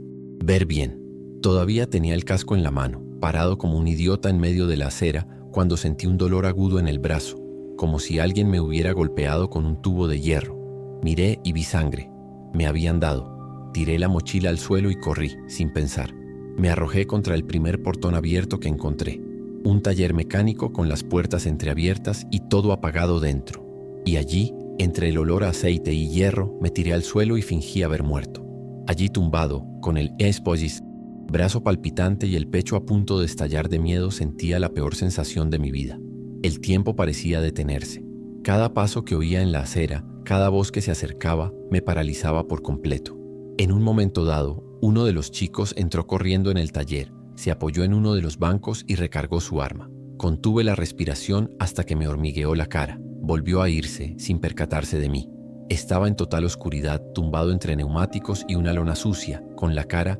ver bien. Todavía tenía el casco en la mano, parado como un idiota en medio de la acera, cuando sentí un dolor agudo en el brazo, como si alguien me hubiera golpeado con un tubo de hierro. Miré y vi sangre. Me habían dado. Tiré la mochila al suelo y corrí, sin pensar. Me arrojé contra el primer portón abierto que encontré. Un taller mecánico con las puertas entreabiertas y todo apagado dentro. Y allí, entre el olor a aceite y hierro, me tiré al suelo y fingí haber muerto. Allí tumbado, con el esposis, brazo palpitante y el pecho a punto de estallar de miedo, sentía la peor sensación de mi vida. El tiempo parecía detenerse. Cada paso que oía en la acera, cada voz que se acercaba, me paralizaba por completo. En un momento dado, uno de los chicos entró corriendo en el taller, se apoyó en uno de los bancos y recargó su arma. Contuve la respiración hasta que me hormigueó la cara. Volvió a irse, sin percatarse de mí. Estaba en total oscuridad, tumbado entre neumáticos y una lona sucia, con la cara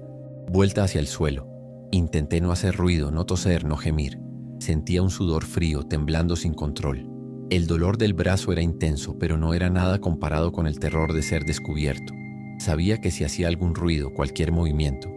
vuelta hacia el suelo. Intenté no hacer ruido, no toser, no gemir. Sentía un sudor frío, temblando sin control. El dolor del brazo era intenso, pero no era nada comparado con el terror de ser descubierto. Sabía que si hacía algún ruido, cualquier movimiento,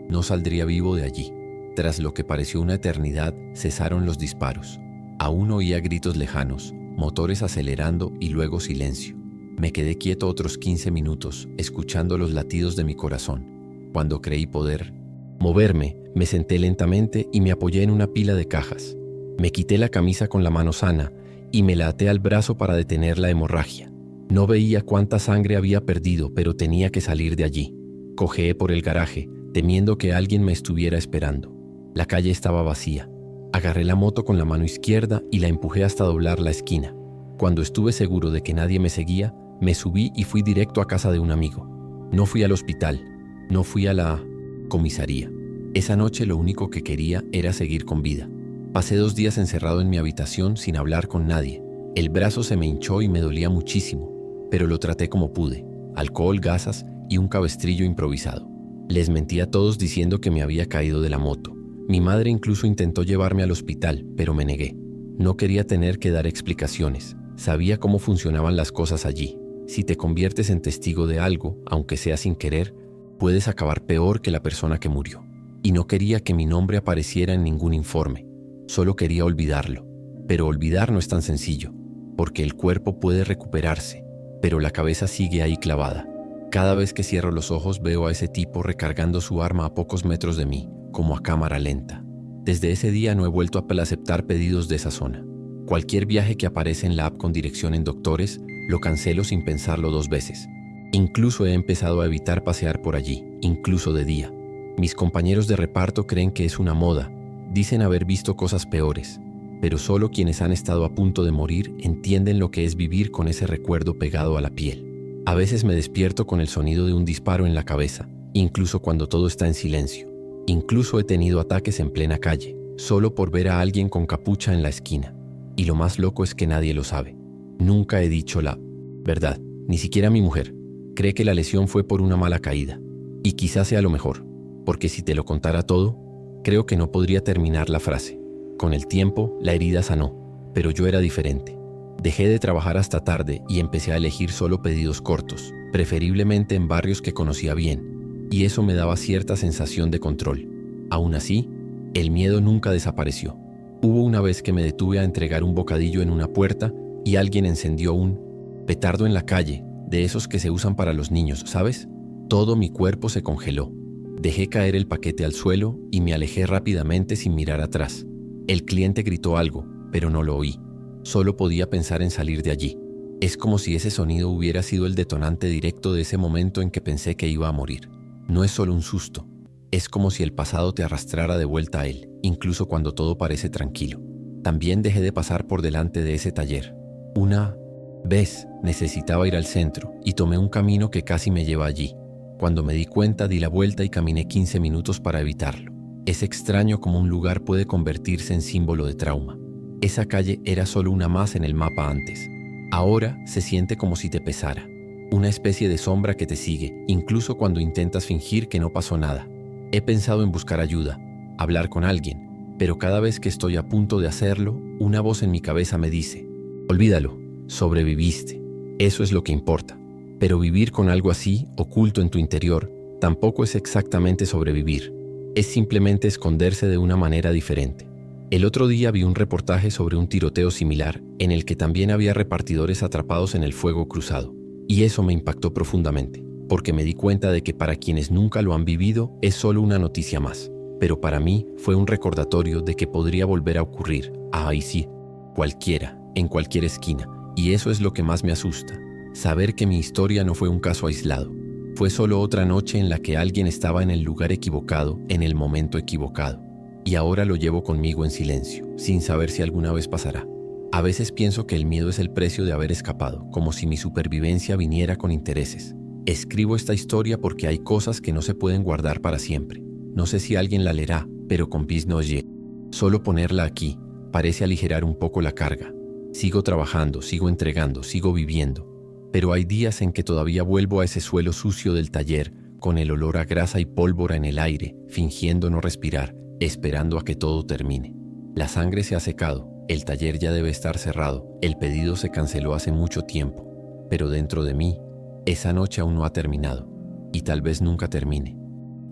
no saldría vivo de allí. Tras lo que pareció una eternidad, cesaron los disparos. Aún oía gritos lejanos, motores acelerando y luego silencio. Me quedé quieto otros 15 minutos, escuchando los latidos de mi corazón. Cuando creí poder moverme, me senté lentamente y me apoyé en una pila de cajas. Me quité la camisa con la mano sana y me la até al brazo para detener la hemorragia. No veía cuánta sangre había perdido, pero tenía que salir de allí. Cojeé por el garaje, temiendo que alguien me estuviera esperando. La calle estaba vacía. Agarré la moto con la mano izquierda y la empujé hasta doblar la esquina. Cuando estuve seguro de que nadie me seguía, me subí y fui directo a casa de un amigo. No fui al hospital, no fui a la comisaría. Esa noche lo único que quería era seguir con vida. Pasé 2 días encerrado en mi habitación sin hablar con nadie. El brazo se me hinchó y me dolía muchísimo, pero lo traté como pude. Alcohol, gasas y un cabestrillo improvisado. Les mentí a todos diciendo que me había caído de la moto. Mi madre incluso intentó llevarme al hospital, pero me negué. No quería tener que dar explicaciones. Sabía cómo funcionaban las cosas allí. Si te conviertes en testigo de algo, aunque sea sin querer, puedes acabar peor que la persona que murió. Y no quería que mi nombre apareciera en ningún informe. Solo quería olvidarlo. Pero olvidar no es tan sencillo, porque el cuerpo puede recuperarse, pero la cabeza sigue ahí clavada. Cada vez que cierro los ojos veo a ese tipo recargando su arma a pocos metros de mí, como a cámara lenta. Desde ese día no he vuelto a aceptar pedidos de esa zona. Cualquier viaje que aparece en la app con dirección en Doctores, lo cancelo sin pensarlo 2 veces. Incluso he empezado a evitar pasear por allí, incluso de día. Mis compañeros de reparto creen que es una moda, dicen haber visto cosas peores, pero solo quienes han estado a punto de morir entienden lo que es vivir con ese recuerdo pegado a la piel. A veces me despierto con el sonido de un disparo en la cabeza, incluso cuando todo está en silencio. Incluso he tenido ataques en plena calle, solo por ver a alguien con capucha en la esquina. Y lo más loco es que nadie lo sabe. Nunca he dicho la verdad, ni siquiera mi mujer. Cree que la lesión fue por una mala caída. Y quizás sea lo mejor, porque si te lo contara todo, creo que no podría terminar la frase. Con el tiempo, la herida sanó, pero yo era diferente. Dejé de trabajar hasta tarde y empecé a elegir solo pedidos cortos, preferiblemente en barrios que conocía bien, y eso me daba cierta sensación de control. Aún así, el miedo nunca desapareció. Hubo una vez que me detuve a entregar un bocadillo en una puerta y alguien encendió un petardo en la calle, de esos que se usan para los niños, ¿sabes? Todo mi cuerpo se congeló. Dejé caer el paquete al suelo y me alejé rápidamente sin mirar atrás. El cliente gritó algo, pero no lo oí. Solo podía pensar en salir de allí. Es como si ese sonido hubiera sido el detonante directo de ese momento en que pensé que iba a morir. No es solo un susto. Es como si el pasado te arrastrara de vuelta a él, incluso cuando todo parece tranquilo. También dejé de pasar por delante de ese taller. Una vez necesitaba ir al centro y tomé un camino que casi me lleva allí. Cuando me di cuenta, di la vuelta y caminé 15 minutos para evitarlo. Es extraño cómo un lugar puede convertirse en símbolo de trauma. Esa calle era solo una más en el mapa antes. Ahora se siente como si te pesara. Una especie de sombra que te sigue, incluso cuando intentas fingir que no pasó nada. He pensado en buscar ayuda, hablar con alguien, pero cada vez que estoy a punto de hacerlo, una voz en mi cabeza me dice: olvídalo, sobreviviste. Eso es lo que importa. Pero vivir con algo así, oculto en tu interior, tampoco es exactamente sobrevivir. Es simplemente esconderse de una manera diferente. El otro día vi un reportaje sobre un tiroteo similar, en el que también había repartidores atrapados en el fuego cruzado. Y eso me impactó profundamente, porque me di cuenta de que para quienes nunca lo han vivido es solo una noticia más. Pero para mí fue un recordatorio de que podría volver a ocurrir. Ahí sí, cualquiera, en cualquier esquina. Y eso es lo que más me asusta. Saber que mi historia no fue un caso aislado. Fue solo otra noche en la que alguien estaba en el lugar equivocado, en el momento equivocado. Y ahora lo llevo conmigo en silencio, sin saber si alguna vez pasará. A veces pienso que el miedo es el precio de haber escapado, como si mi supervivencia viniera con intereses. Escribo esta historia porque hay cosas que no se pueden guardar para siempre. No sé si alguien la leerá, pero con pis no oye. Solo ponerla aquí parece aligerar un poco la carga. Sigo trabajando, sigo entregando, sigo viviendo. Pero hay días en que todavía vuelvo a ese suelo sucio del taller, con el olor a grasa y pólvora en el aire, fingiendo no respirar, esperando a que todo termine. La sangre se ha secado, el taller ya debe estar cerrado, el pedido se canceló hace mucho tiempo, pero dentro de mí, esa noche aún no ha terminado, y tal vez nunca termine.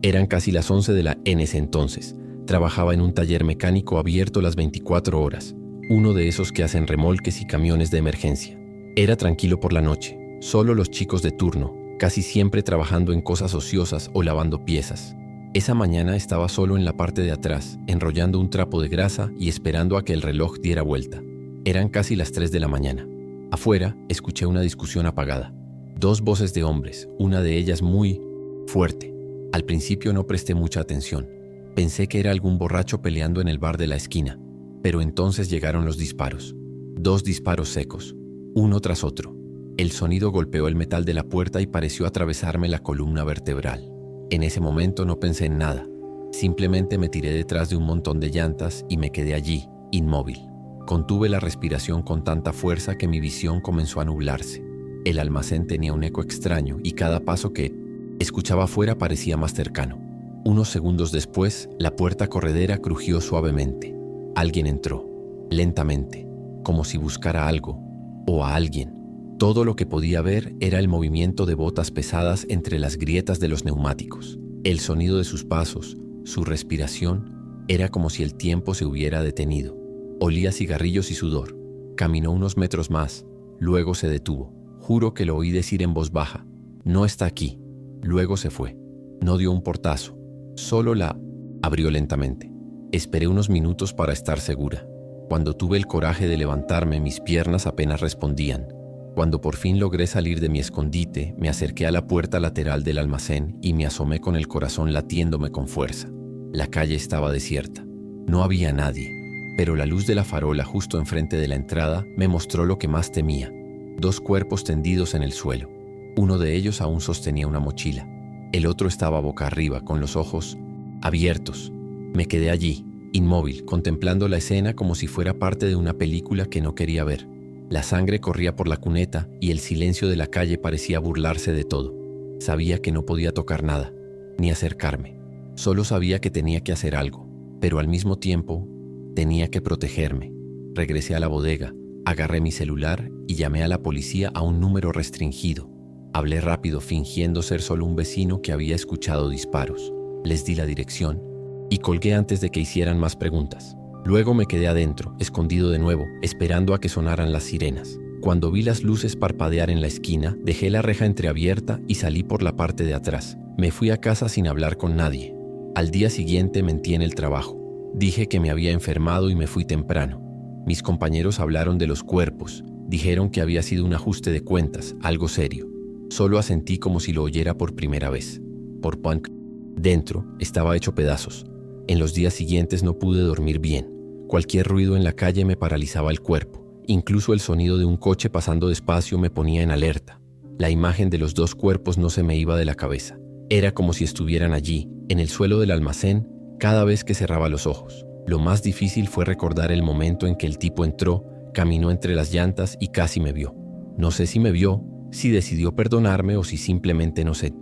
Eran casi las 11 de la en ese entonces. Trabajaba en un taller mecánico abierto las 24 horas, uno de esos que hacen remolques y camiones de emergencia. Era tranquilo por la noche, solo los chicos de turno, casi siempre trabajando en cosas ociosas o lavando piezas. Esa mañana estaba solo en la parte de atrás, enrollando un trapo de grasa y esperando a que el reloj diera vuelta. Eran casi las 3 de la mañana. Afuera, escuché una discusión apagada. 2 voces de hombres, una de ellas muy fuerte. Al principio no presté mucha atención. Pensé que era algún borracho peleando en el bar de la esquina. Pero entonces llegaron los disparos. 2 disparos secos, uno tras otro. El sonido golpeó el metal de la puerta y pareció atravesarme la columna vertebral. En ese momento no pensé en nada. Simplemente me tiré detrás de un montón de llantas y me quedé allí, inmóvil. Contuve la respiración con tanta fuerza que mi visión comenzó a nublarse. El almacén tenía un eco extraño y cada paso que escuchaba afuera parecía más cercano. Unos segundos después, la puerta corredera crujió suavemente. Alguien entró, lentamente, como si buscara algo o a alguien. Todo lo que podía ver era el movimiento de botas pesadas entre las grietas de los neumáticos. El sonido de sus pasos, su respiración, era como si el tiempo se hubiera detenido. Olía cigarrillos y sudor. Caminó unos metros más, luego se detuvo. Juro que lo oí decir en voz baja: «No está aquí». Luego se fue. No dio un portazo, solo la abrió lentamente. Esperé unos minutos para estar segura. Cuando tuve el coraje de levantarme, mis piernas apenas respondían. Cuando por fin logré salir de mi escondite, me acerqué a la puerta lateral del almacén y me asomé con el corazón latiéndome con fuerza. La calle estaba desierta. No había nadie, pero la luz de la farola justo enfrente de la entrada me mostró lo que más temía: 2 cuerpos tendidos en el suelo. Uno de ellos aún sostenía una mochila. El otro estaba boca arriba, con los ojos abiertos. Me quedé allí, inmóvil, contemplando la escena como si fuera parte de una película que no quería ver. La sangre corría por la cuneta y el silencio de la calle parecía burlarse de todo. Sabía que no podía tocar nada, ni acercarme. Solo sabía que tenía que hacer algo, pero al mismo tiempo tenía que protegerme. Regresé a la bodega, agarré mi celular y llamé a la policía a un número restringido. Hablé rápido, fingiendo ser solo un vecino que había escuchado disparos. Les di la dirección y colgué antes de que hicieran más preguntas. Luego me quedé adentro, escondido de nuevo, esperando a que sonaran las sirenas. Cuando vi las luces parpadear en la esquina, dejé la reja entreabierta y salí por la parte de atrás. Me fui a casa sin hablar con nadie. Al día siguiente mentí en el trabajo. Dije que me había enfermado y me fui temprano. Mis compañeros hablaron de los cuerpos. Dijeron que había sido un ajuste de cuentas, algo serio. Solo asentí como si lo oyera por primera vez. Por punk. Dentro estaba hecho pedazos. En los días siguientes no pude dormir bien. Cualquier ruido en la calle me paralizaba el cuerpo. Incluso el sonido de un coche pasando despacio me ponía en alerta. La imagen de los 2 cuerpos no se me iba de la cabeza. Era como si estuvieran allí, en el suelo del almacén, cada vez que cerraba los ojos. Lo más difícil fue recordar el momento en que el tipo entró, caminó entre las llantas y casi me vio. No sé si me vio, si decidió perdonarme o si simplemente no se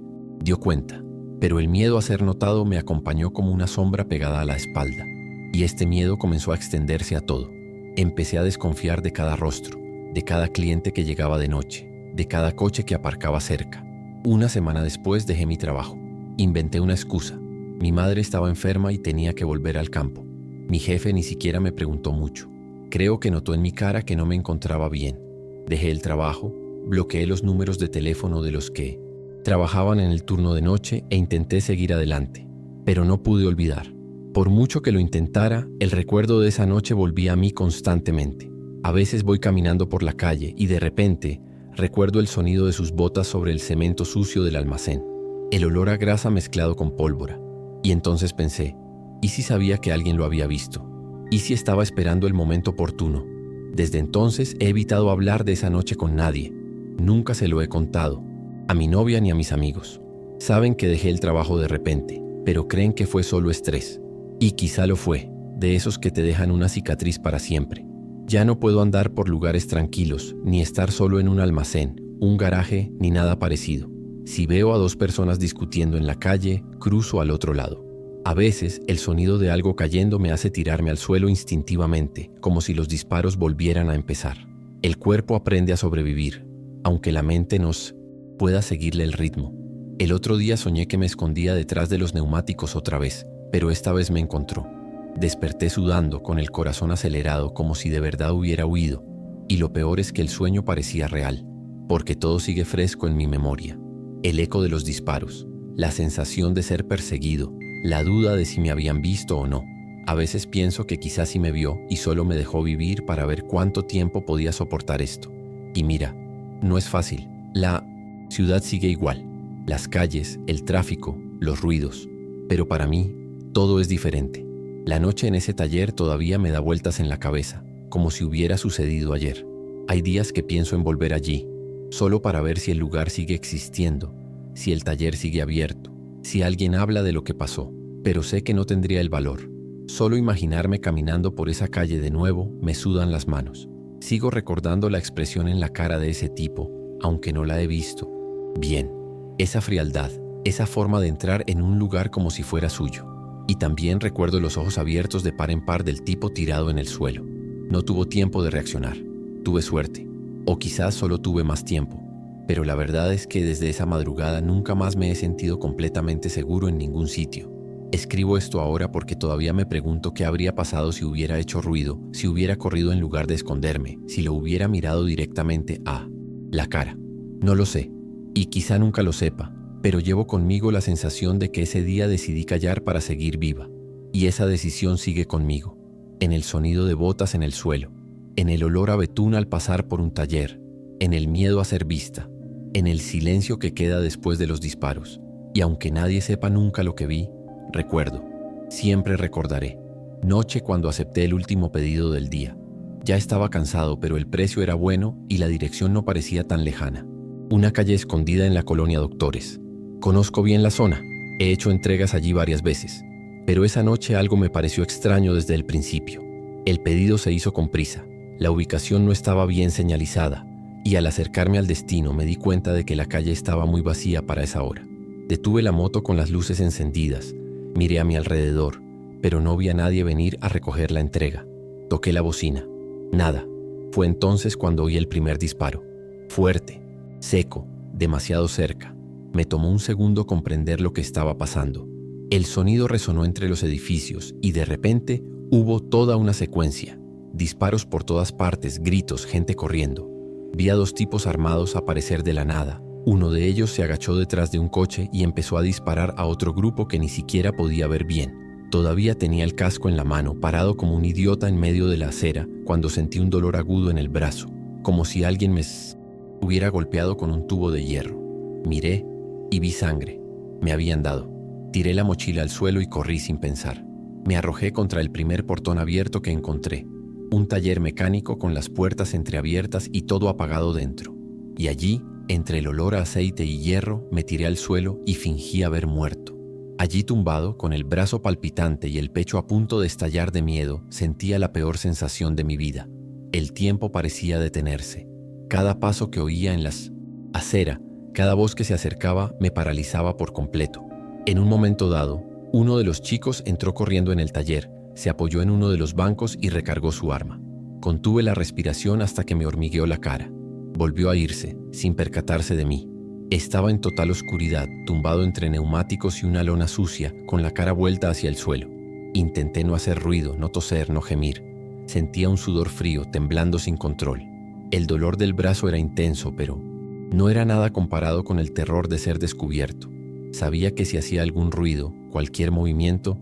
dio cuenta. Pero el miedo a ser notado me acompañó como una sombra pegada a la espalda. Y este miedo comenzó a extenderse a todo. Empecé a desconfiar de cada rostro, de cada cliente que llegaba de noche, de cada coche que aparcaba cerca. Una semana después dejé mi trabajo. Inventé una excusa. Mi madre estaba enferma y tenía que volver al campo. Mi jefe ni siquiera me preguntó mucho. Creo que notó en mi cara que no me encontraba bien. Dejé el trabajo, bloqueé los números de teléfono de los que trabajaban en el turno de noche e intenté seguir adelante. Pero no pude olvidar. Por mucho que lo intentara, el recuerdo de esa noche volvía a mí constantemente. A veces voy caminando por la calle y de repente recuerdo el sonido de sus botas sobre el cemento sucio del almacén, el olor a grasa mezclado con pólvora. Y entonces pensé, ¿y si sabía que alguien lo había visto? ¿Y si estaba esperando el momento oportuno? Desde entonces he evitado hablar de esa noche con nadie. Nunca se lo he contado, a mi novia ni a mis amigos. Saben que dejé el trabajo de repente, pero creen que fue solo estrés. Y quizá lo fue, de esos que te dejan una cicatriz para siempre. Ya no puedo andar por lugares tranquilos, ni estar solo en un almacén, un garaje, ni nada parecido. Si veo a 2 personas discutiendo en la calle, cruzo al otro lado. A veces, el sonido de algo cayendo me hace tirarme al suelo instintivamente, como si los disparos volvieran a empezar. El cuerpo aprende a sobrevivir, aunque la mente nos pueda seguirle el ritmo. El otro día soñé que me escondía detrás de los neumáticos otra vez, pero esta vez me encontró. Desperté sudando, con el corazón acelerado, como si de verdad hubiera huido. Y lo peor es que el sueño parecía real, porque todo sigue fresco en mi memoria. El eco de los disparos, la sensación de ser perseguido, la duda de si me habían visto o no. A veces pienso que quizás sí me vio y solo me dejó vivir para ver cuánto tiempo podía soportar esto. Y mira, no es fácil. La ciudad sigue igual. Las calles, el tráfico, los ruidos. Pero para mí, todo es diferente. La noche en ese taller todavía me da vueltas en la cabeza, como si hubiera sucedido ayer. Hay días que pienso en volver allí, solo para ver si el lugar sigue existiendo, si el taller sigue abierto, si alguien habla de lo que pasó, pero sé que no tendría el valor. Solo imaginarme caminando por esa calle de nuevo me sudan las manos. Sigo recordando la expresión en la cara de ese tipo, aunque no la he visto. Bien, esa frialdad, esa forma de entrar en un lugar como si fuera suyo. Y también recuerdo los ojos abiertos de par en par del tipo tirado en el suelo. No tuvo tiempo de reaccionar. Tuve suerte. O quizás solo tuve más tiempo. Pero la verdad es que desde esa madrugada nunca más me he sentido completamente seguro en ningún sitio. Escribo esto ahora porque todavía me pregunto qué habría pasado si hubiera hecho ruido, si hubiera corrido en lugar de esconderme, si lo hubiera mirado directamente a la cara. No lo sé. Y quizá nunca lo sepa. Pero llevo conmigo la sensación de que ese día decidí callar para seguir viva. Y esa decisión sigue conmigo, en el sonido de botas en el suelo, en el olor a betún al pasar por un taller, en el miedo a ser vista, en el silencio que queda después de los disparos. Y aunque nadie sepa nunca lo que vi, recuerdo, siempre recordaré. Noche cuando acepté el último pedido del día. Ya estaba cansado, pero el precio era bueno y la dirección no parecía tan lejana. Una calle escondida en la colonia Doctores. Conozco bien la zona, he hecho entregas allí varias veces, pero esa noche algo me pareció extraño desde el principio. El pedido se hizo con prisa, la ubicación no estaba bien señalizada, y al acercarme al destino me di cuenta de que la calle estaba muy vacía para esa hora. Detuve la moto con las luces encendidas, miré a mi alrededor, pero no vi a nadie venir a recoger la entrega. Toqué la bocina. Nada. Fue entonces cuando oí el primer disparo. Fuerte, seco, demasiado cerca. Me tomó un segundo comprender lo que estaba pasando. El sonido resonó entre los edificios y de repente hubo toda una secuencia. Disparos por todas partes, gritos, gente corriendo. Vi a 2 tipos armados aparecer de la nada. Uno de ellos se agachó detrás de un coche y empezó a disparar a otro grupo que ni siquiera podía ver bien. Todavía tenía el casco en la mano, parado como un idiota en medio de la acera, cuando sentí un dolor agudo en el brazo, como si alguien me hubiera golpeado con un tubo de hierro. Miré y vi sangre. Me habían dado. Tiré la mochila al suelo y corrí sin pensar. Me arrojé contra el primer portón abierto que encontré. Un taller mecánico con las puertas entreabiertas y todo apagado dentro. Y allí, entre el olor a aceite y hierro, me tiré al suelo y fingí haber muerto. Allí tumbado, con el brazo palpitante y el pecho a punto de estallar de miedo, sentía la peor sensación de mi vida. El tiempo parecía detenerse. Cada paso que oía en las acera, cada voz que se acercaba, me paralizaba por completo. En un momento dado, uno de los chicos entró corriendo en el taller, se apoyó en uno de los bancos y recargó su arma. Contuve la respiración hasta que me hormigueó la cara. Volvió a irse, sin percatarse de mí. Estaba en total oscuridad, tumbado entre neumáticos y una lona sucia, con la cara vuelta hacia el suelo. Intenté no hacer ruido, no toser, no gemir. Sentía un sudor frío, temblando sin control. El dolor del brazo era intenso, pero no era nada comparado con el terror de ser descubierto. Sabía que si hacía algún ruido, cualquier movimiento,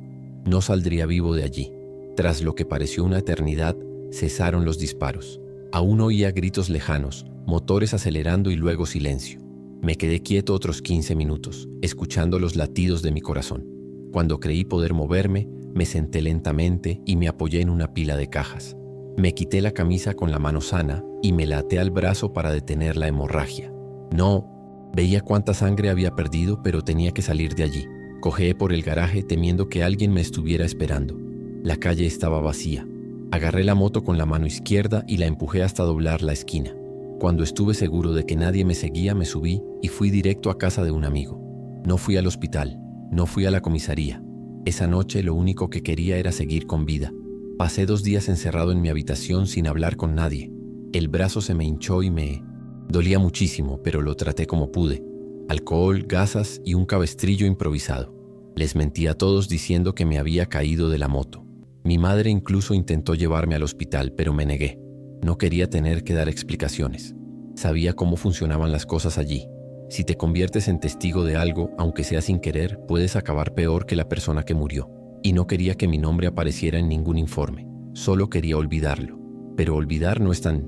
no saldría vivo de allí. Tras lo que pareció una eternidad, cesaron los disparos. Aún oía gritos lejanos, motores acelerando y luego silencio. Me quedé quieto otros 15 minutos, escuchando los latidos de mi corazón. Cuando creí poder moverme, me senté lentamente y me apoyé en una pila de cajas. Me quité la camisa con la mano sana y me la até al brazo para detener la hemorragia. No, veía cuánta sangre había perdido, pero tenía que salir de allí. Cojeé por el garaje temiendo que alguien me estuviera esperando. La calle estaba vacía. Agarré la moto con la mano izquierda y la empujé hasta doblar la esquina. Cuando estuve seguro de que nadie me seguía, me subí y fui directo a casa de un amigo. No fui al hospital, no fui a la comisaría. Esa noche lo único que quería era seguir con vida. Pasé 2 días encerrado en mi habitación sin hablar con nadie. El brazo se me hinchó y me dolía muchísimo, pero lo traté como pude. Alcohol, gasas y un cabestrillo improvisado. Les mentí a todos diciendo que me había caído de la moto. Mi madre incluso intentó llevarme al hospital, pero me negué. No quería tener que dar explicaciones. Sabía cómo funcionaban las cosas allí. Si te conviertes en testigo de algo, aunque sea sin querer, puedes acabar peor que la persona que murió. Y no quería que mi nombre apareciera en ningún informe. Solo quería olvidarlo. Pero olvidar no es tan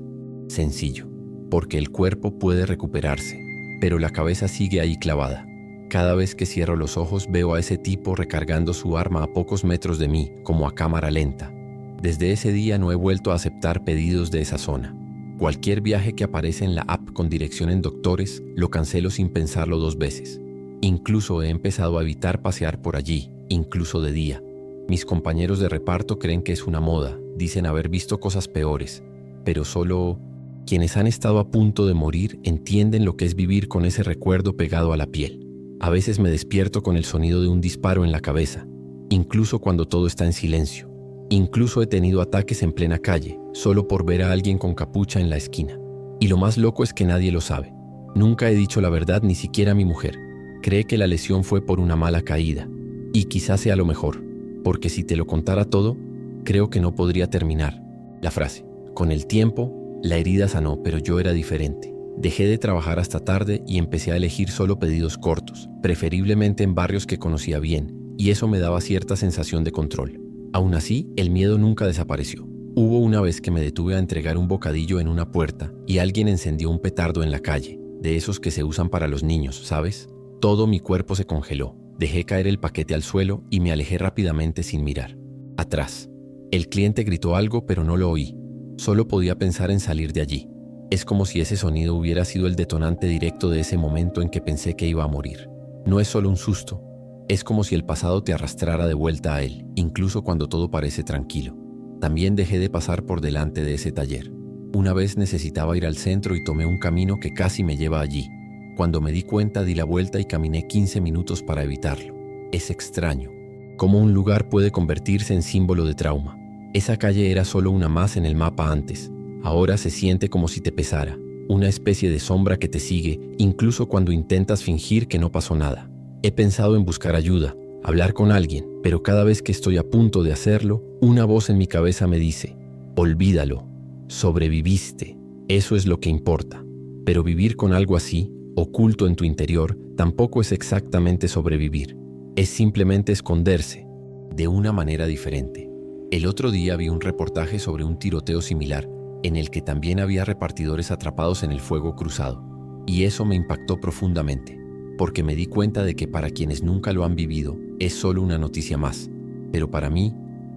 sencillo, porque el cuerpo puede recuperarse, pero la cabeza sigue ahí clavada. Cada vez que cierro los ojos veo a ese tipo recargando su arma a pocos metros de mí, como a cámara lenta. Desde ese día no he vuelto a aceptar pedidos de esa zona. Cualquier viaje que aparece en la app con dirección en Doctores, lo cancelo sin pensarlo 2 veces. Incluso he empezado a evitar pasear por allí, incluso de día. Mis compañeros de reparto creen que es una moda, dicen haber visto cosas peores, pero solo quienes han estado a punto de morir entienden lo que es vivir con ese recuerdo pegado a la piel. A veces me despierto con el sonido de un disparo en la cabeza, incluso cuando todo está en silencio. Incluso he tenido ataques en plena calle, solo por ver a alguien con capucha en la esquina. Y lo más loco es que nadie lo sabe. Nunca he dicho la verdad, ni siquiera a mi mujer. Cree que la lesión fue por una mala caída. Y quizás sea lo mejor, porque si te lo contara todo, creo que no podría terminar la frase. Con el tiempo, la herida sanó, pero yo era diferente. Dejé de trabajar hasta tarde y empecé a elegir solo pedidos cortos, preferiblemente en barrios que conocía bien, y eso me daba cierta sensación de control. Aún así, el miedo nunca desapareció. Hubo una vez que me detuve a entregar un bocadillo en una puerta y alguien encendió un petardo en la calle, de esos que se usan para los niños, ¿sabes? Todo mi cuerpo se congeló. Dejé caer el paquete al suelo y me alejé rápidamente sin mirar. Atrás. El cliente gritó algo, pero no lo oí. Solo podía pensar en salir de allí. Es como si ese sonido hubiera sido el detonante directo de ese momento en que pensé que iba a morir. No es solo un susto. Es como si el pasado te arrastrara de vuelta a él, incluso cuando todo parece tranquilo. También dejé de pasar por delante de ese taller. Una vez necesitaba ir al centro y tomé un camino que casi me lleva allí. Cuando me di cuenta, di la vuelta y caminé 15 minutos para evitarlo. Es extraño. Cómo un lugar puede convertirse en símbolo de trauma. Esa calle era solo una más en el mapa antes. Ahora se siente como si te pesara. Una especie de sombra que te sigue, incluso cuando intentas fingir que no pasó nada. He pensado en buscar ayuda, hablar con alguien, pero cada vez que estoy a punto de hacerlo, una voz en mi cabeza me dice: olvídalo, sobreviviste, eso es lo que importa. Pero vivir con algo así, oculto en tu interior, tampoco es exactamente sobrevivir. Es simplemente esconderse, de una manera diferente. El otro día vi un reportaje sobre un tiroteo similar, en el que también había repartidores atrapados en el fuego cruzado. Y eso me impactó profundamente, porque me di cuenta de que para quienes nunca lo han vivido, es solo una noticia más. Pero para mí,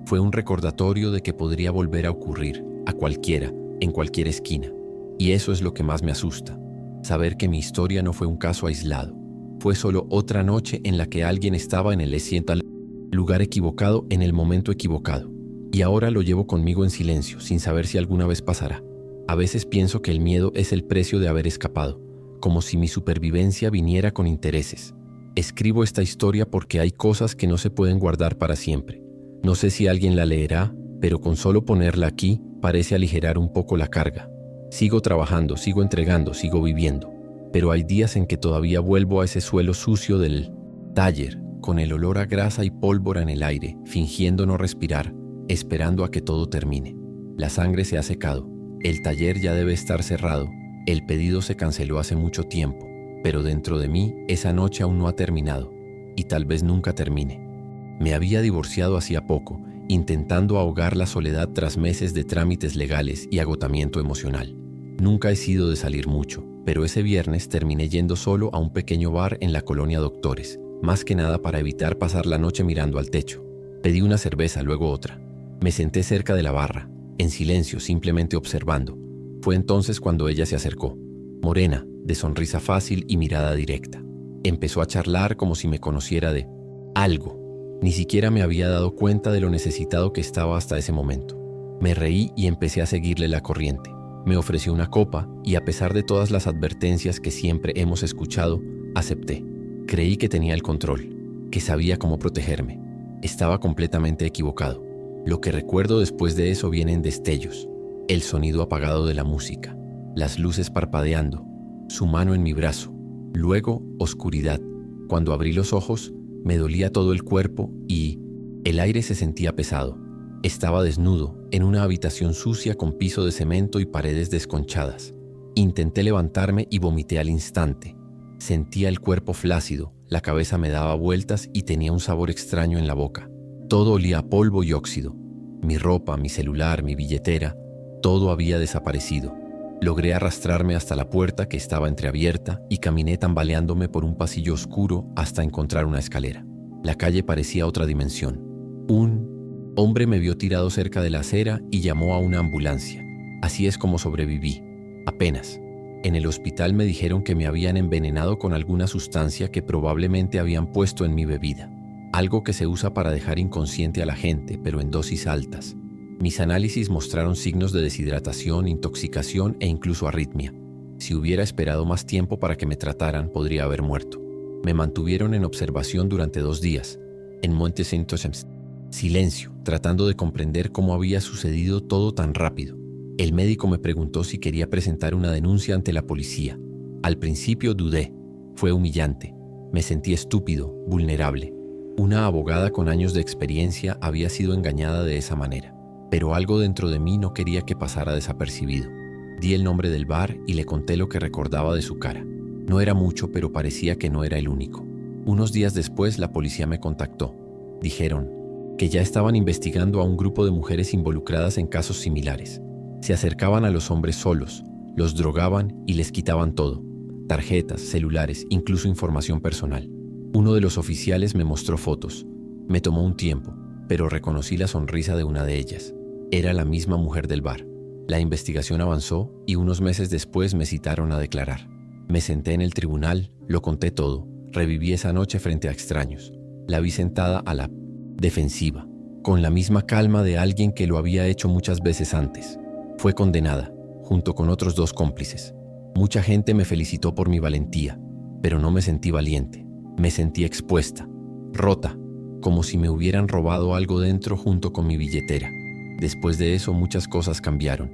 fue un recordatorio de que podría volver a ocurrir, a cualquiera, en cualquier esquina. Y eso es lo que más me asusta. Saber que mi historia no fue un caso aislado. Fue solo otra noche en la que alguien estaba en el lugar equivocado en el momento equivocado. Y ahora lo llevo conmigo en silencio, sin saber si alguna vez pasará. A veces pienso que el miedo es el precio de haber escapado, como si mi supervivencia viniera con intereses. Escribo esta historia porque hay cosas que no se pueden guardar para siempre. No sé si alguien la leerá, pero con solo ponerla aquí parece aligerar un poco la carga. Sigo trabajando, sigo entregando, sigo viviendo. Pero hay días en que todavía vuelvo a ese suelo sucio del taller, con el olor a grasa y pólvora en el aire, fingiendo no respirar, esperando a que todo termine. La sangre se ha secado, el taller ya debe estar cerrado, el pedido se canceló hace mucho tiempo, pero dentro de mí esa noche aún no ha terminado, y tal vez nunca termine. Me había divorciado hacía poco, intentando ahogar la soledad tras meses de trámites legales y agotamiento emocional. Nunca he sido de salir mucho, pero ese viernes terminé yendo solo a un pequeño bar en la colonia Doctores, más que nada para evitar pasar la noche mirando al techo. Pedí una cerveza, luego otra. Me senté cerca de la barra, en silencio, simplemente observando. Fue entonces cuando ella se acercó, morena, de sonrisa fácil y mirada directa. Empezó a charlar como si me conociera de algo. Ni siquiera me había dado cuenta de lo necesitado que estaba hasta ese momento. Me reí y empecé a seguirle la corriente. Me ofreció una copa y, a pesar de todas las advertencias que siempre hemos escuchado, acepté. Creí que tenía el control, que sabía cómo protegerme. Estaba completamente equivocado. Lo que recuerdo después de eso vienen destellos, el sonido apagado de la música, las luces parpadeando, su mano en mi brazo, luego oscuridad. Cuando abrí los ojos, me dolía todo el cuerpo y el aire se sentía pesado. Estaba desnudo, en una habitación sucia con piso de cemento y paredes desconchadas. Intenté levantarme y vomité al instante. Sentía el cuerpo flácido, la cabeza me daba vueltas y tenía un sabor extraño en la boca. Todo olía a polvo y óxido. Mi ropa, mi celular, mi billetera, todo había desaparecido. Logré arrastrarme hasta la puerta que estaba entreabierta y caminé tambaleándome por un pasillo oscuro hasta encontrar una escalera. La calle parecía otra dimensión. Un hombre me vio tirado cerca de la acera y llamó a una ambulancia. Así es como sobreviví. Apenas. En el hospital me dijeron que me habían envenenado con alguna sustancia que probablemente habían puesto en mi bebida. Algo que se usa para dejar inconsciente a la gente, pero en dosis altas. Mis análisis mostraron signos de deshidratación, intoxicación e incluso arritmia. Si hubiera esperado más tiempo para que me trataran, podría haber muerto. Me mantuvieron en observación durante 2 días, en Monte Saint-Osyms. Silencio, tratando de comprender cómo había sucedido todo tan rápido. El médico me preguntó si quería presentar una denuncia ante la policía. Al principio dudé. Fue humillante. Me sentí estúpido, vulnerable. Una abogada con años de experiencia había sido engañada de esa manera. Pero algo dentro de mí no quería que pasara desapercibido. Di el nombre del bar y le conté lo que recordaba de su cara. No era mucho, pero parecía que no era el único. Unos días después la policía me contactó. Dijeron: que ya estaban investigando a un grupo de mujeres involucradas en casos similares. Se acercaban a los hombres solos, los drogaban y les quitaban todo: tarjetas, celulares, incluso información personal. Uno de los oficiales me mostró fotos. Me tomó un tiempo, pero reconocí la sonrisa de una de ellas. Era la misma mujer del bar. La investigación avanzó y unos meses después me citaron a declarar. Me senté en el tribunal, lo conté todo, reviví esa noche frente a extraños. La vi sentada a la defensiva, con la misma calma de alguien que lo había hecho muchas veces antes. Fue condenada, junto con otros 2 cómplices. Mucha gente me felicitó por mi valentía, pero no me sentí valiente. Me sentí expuesta, rota, como si me hubieran robado algo dentro junto con mi billetera. Después de eso muchas cosas cambiaron.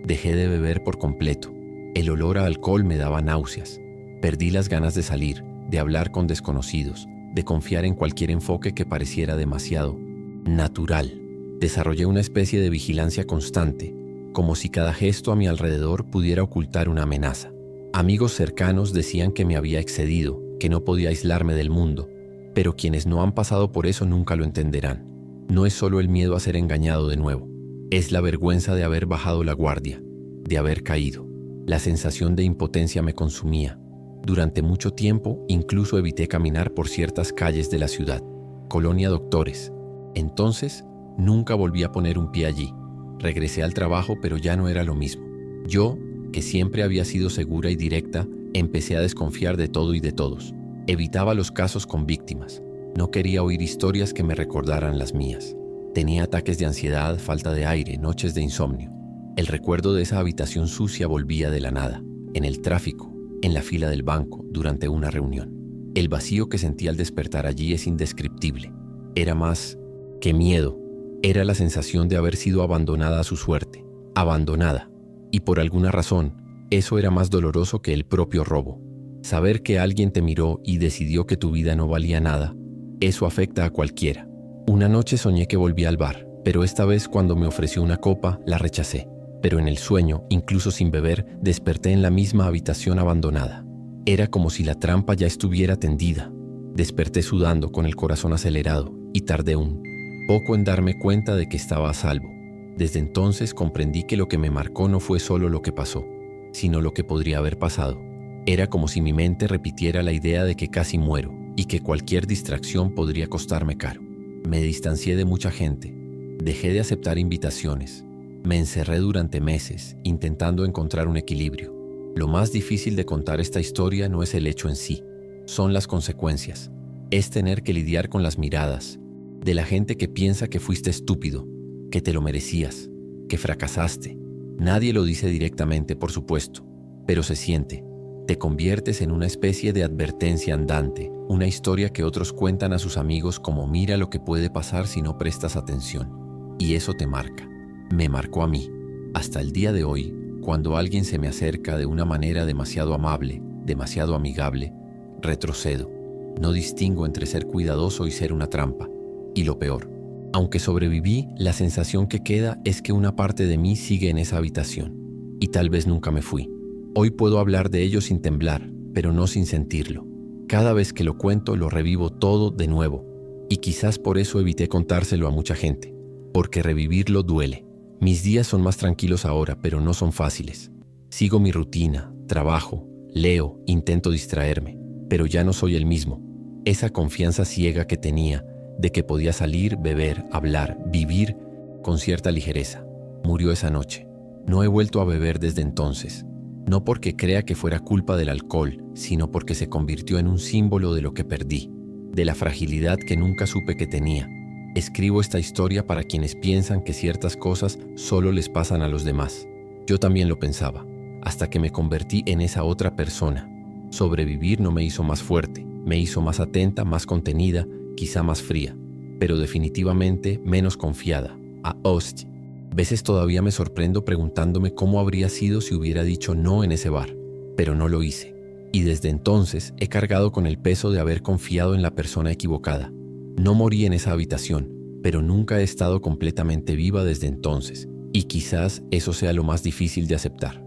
Dejé de beber por completo. El olor a alcohol me daba náuseas. Perdí las ganas de salir, de hablar con desconocidos, de confiar en cualquier enfoque que pareciera demasiado natural. Desarrollé una especie de vigilancia constante, como si cada gesto a mi alrededor pudiera ocultar una amenaza. Amigos cercanos decían que me había excedido, que no podía aislarme del mundo, pero quienes no han pasado por eso nunca lo entenderán. No es solo el miedo a ser engañado de nuevo, es la vergüenza de haber bajado la guardia, de haber caído. La sensación de impotencia me consumía. Durante mucho tiempo incluso evité caminar por ciertas calles de la ciudad. Colonia Doctores. Entonces, nunca volví a poner un pie allí. Regresé al trabajo, pero ya no era lo mismo. Yo, que siempre había sido segura y directa, empecé a desconfiar de todo y de todos. Evitaba los casos con víctimas. No quería oír historias que me recordaran las mías. Tenía ataques de ansiedad, falta de aire, noches de insomnio. El recuerdo de esa habitación sucia volvía de la nada, en el tráfico, en la fila del banco, durante una reunión. El vacío que sentí al despertar allí es indescriptible. Era más que miedo. Era la sensación de haber sido abandonada a su suerte. Abandonada. Y por alguna razón, eso era más doloroso que el propio robo. Saber que alguien te miró y decidió que tu vida no valía nada, eso afecta a cualquiera. Una noche soñé que volvía al bar, pero esta vez cuando me ofreció una copa, la rechacé. Pero en el sueño, incluso sin beber, desperté en la misma habitación abandonada. Era como si la trampa ya estuviera tendida. Desperté sudando, con el corazón acelerado, y tardé un poco en darme cuenta de que estaba a salvo. Desde entonces comprendí que lo que me marcó no fue solo lo que pasó, sino lo que podría haber pasado. Era como si mi mente repitiera la idea de que casi muero y que cualquier distracción podría costarme caro. Me distancié de mucha gente, dejé de aceptar invitaciones, me encerré durante meses intentando encontrar un equilibrio. Lo más difícil de contar esta historia no es el hecho en sí, son las consecuencias. Es tener que lidiar con las miradas de la gente que piensa que fuiste estúpido, que te lo merecías, que fracasaste. Nadie lo dice directamente, por supuesto, pero se siente. Te conviertes en una especie de advertencia andante, una historia que otros cuentan a sus amigos como mira lo que puede pasar si no prestas atención. Y eso te marca. Me marcó a mí. Hasta el día de hoy, cuando alguien se me acerca de una manera demasiado amable, demasiado amigable, retrocedo. No distingo entre ser cuidadoso y ser una trampa. Y lo peor, aunque sobreviví, la sensación que queda es que una parte de mí sigue en esa habitación. Y tal vez nunca me fui. Hoy puedo hablar de ello sin temblar, pero no sin sentirlo. Cada vez que lo cuento, lo revivo todo de nuevo. Y quizás por eso evité contárselo a mucha gente, porque revivirlo duele. Mis días son más tranquilos ahora, pero no son fáciles. Sigo mi rutina, trabajo, leo, intento distraerme, pero ya no soy el mismo. Esa confianza ciega que tenía, de que podía salir, beber, hablar, vivir con cierta ligereza, murió esa noche. No he vuelto a beber desde entonces. No porque crea que fuera culpa del alcohol, sino porque se convirtió en un símbolo de lo que perdí, de la fragilidad que nunca supe que tenía. Escribo esta historia para quienes piensan que ciertas cosas solo les pasan a los demás. Yo también lo pensaba, hasta que me convertí en esa otra persona. Sobrevivir no me hizo más fuerte, me hizo más atenta, más contenida, quizá más fría, pero definitivamente menos confiada. Hostia. Veces todavía me sorprendo preguntándome cómo habría sido si hubiera dicho no en ese bar, pero no lo hice. Y desde entonces he cargado con el peso de haber confiado en la persona equivocada. No morí en esa habitación, pero nunca he estado completamente viva desde entonces, y quizás eso sea lo más difícil de aceptar.